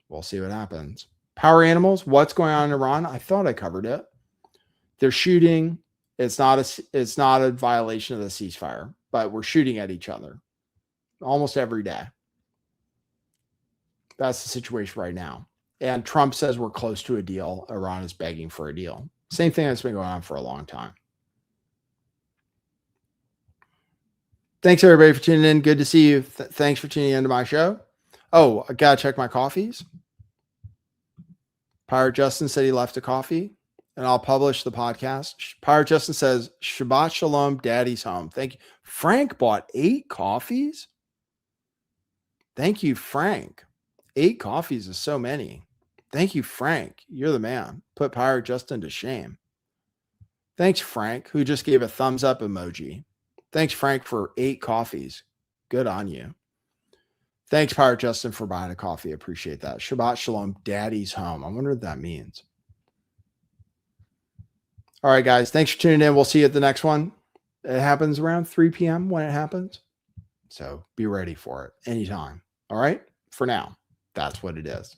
We'll see what happens. Power animals, what's going on in Iran? I thought I covered it. They're shooting. It's not a violation of the ceasefire, but we're shooting at each other almost every day. That's the situation right now. And Trump says we're close to a deal. Iran is begging for a deal. Same thing that's been going on for a long time. Thanks, everybody, for tuning in. Good to see you. Thanks for tuning into my show. Oh, I got to check my coffees. Pirate Justin said he left a coffee, and I'll publish the podcast. Pirate Justin says, Shabbat Shalom, Daddy's home. Thank you. Frank bought 8 coffees. Thank you, Frank. 8 coffees is so many. Thank you, Frank. You're the man. Put Pirate Justin to shame. Thanks, Frank, who just gave a thumbs up emoji. Thanks, Frank, for 8 coffees. Good on you. Thanks, Pirate Justin, for buying a coffee. Appreciate that. Shabbat Shalom, Daddy's home. I wonder what that means. All right, guys. Thanks for tuning in. We'll see you at the next one. It happens around 3 p.m. when it happens. So be ready for it anytime. All right? For now, that's what it is.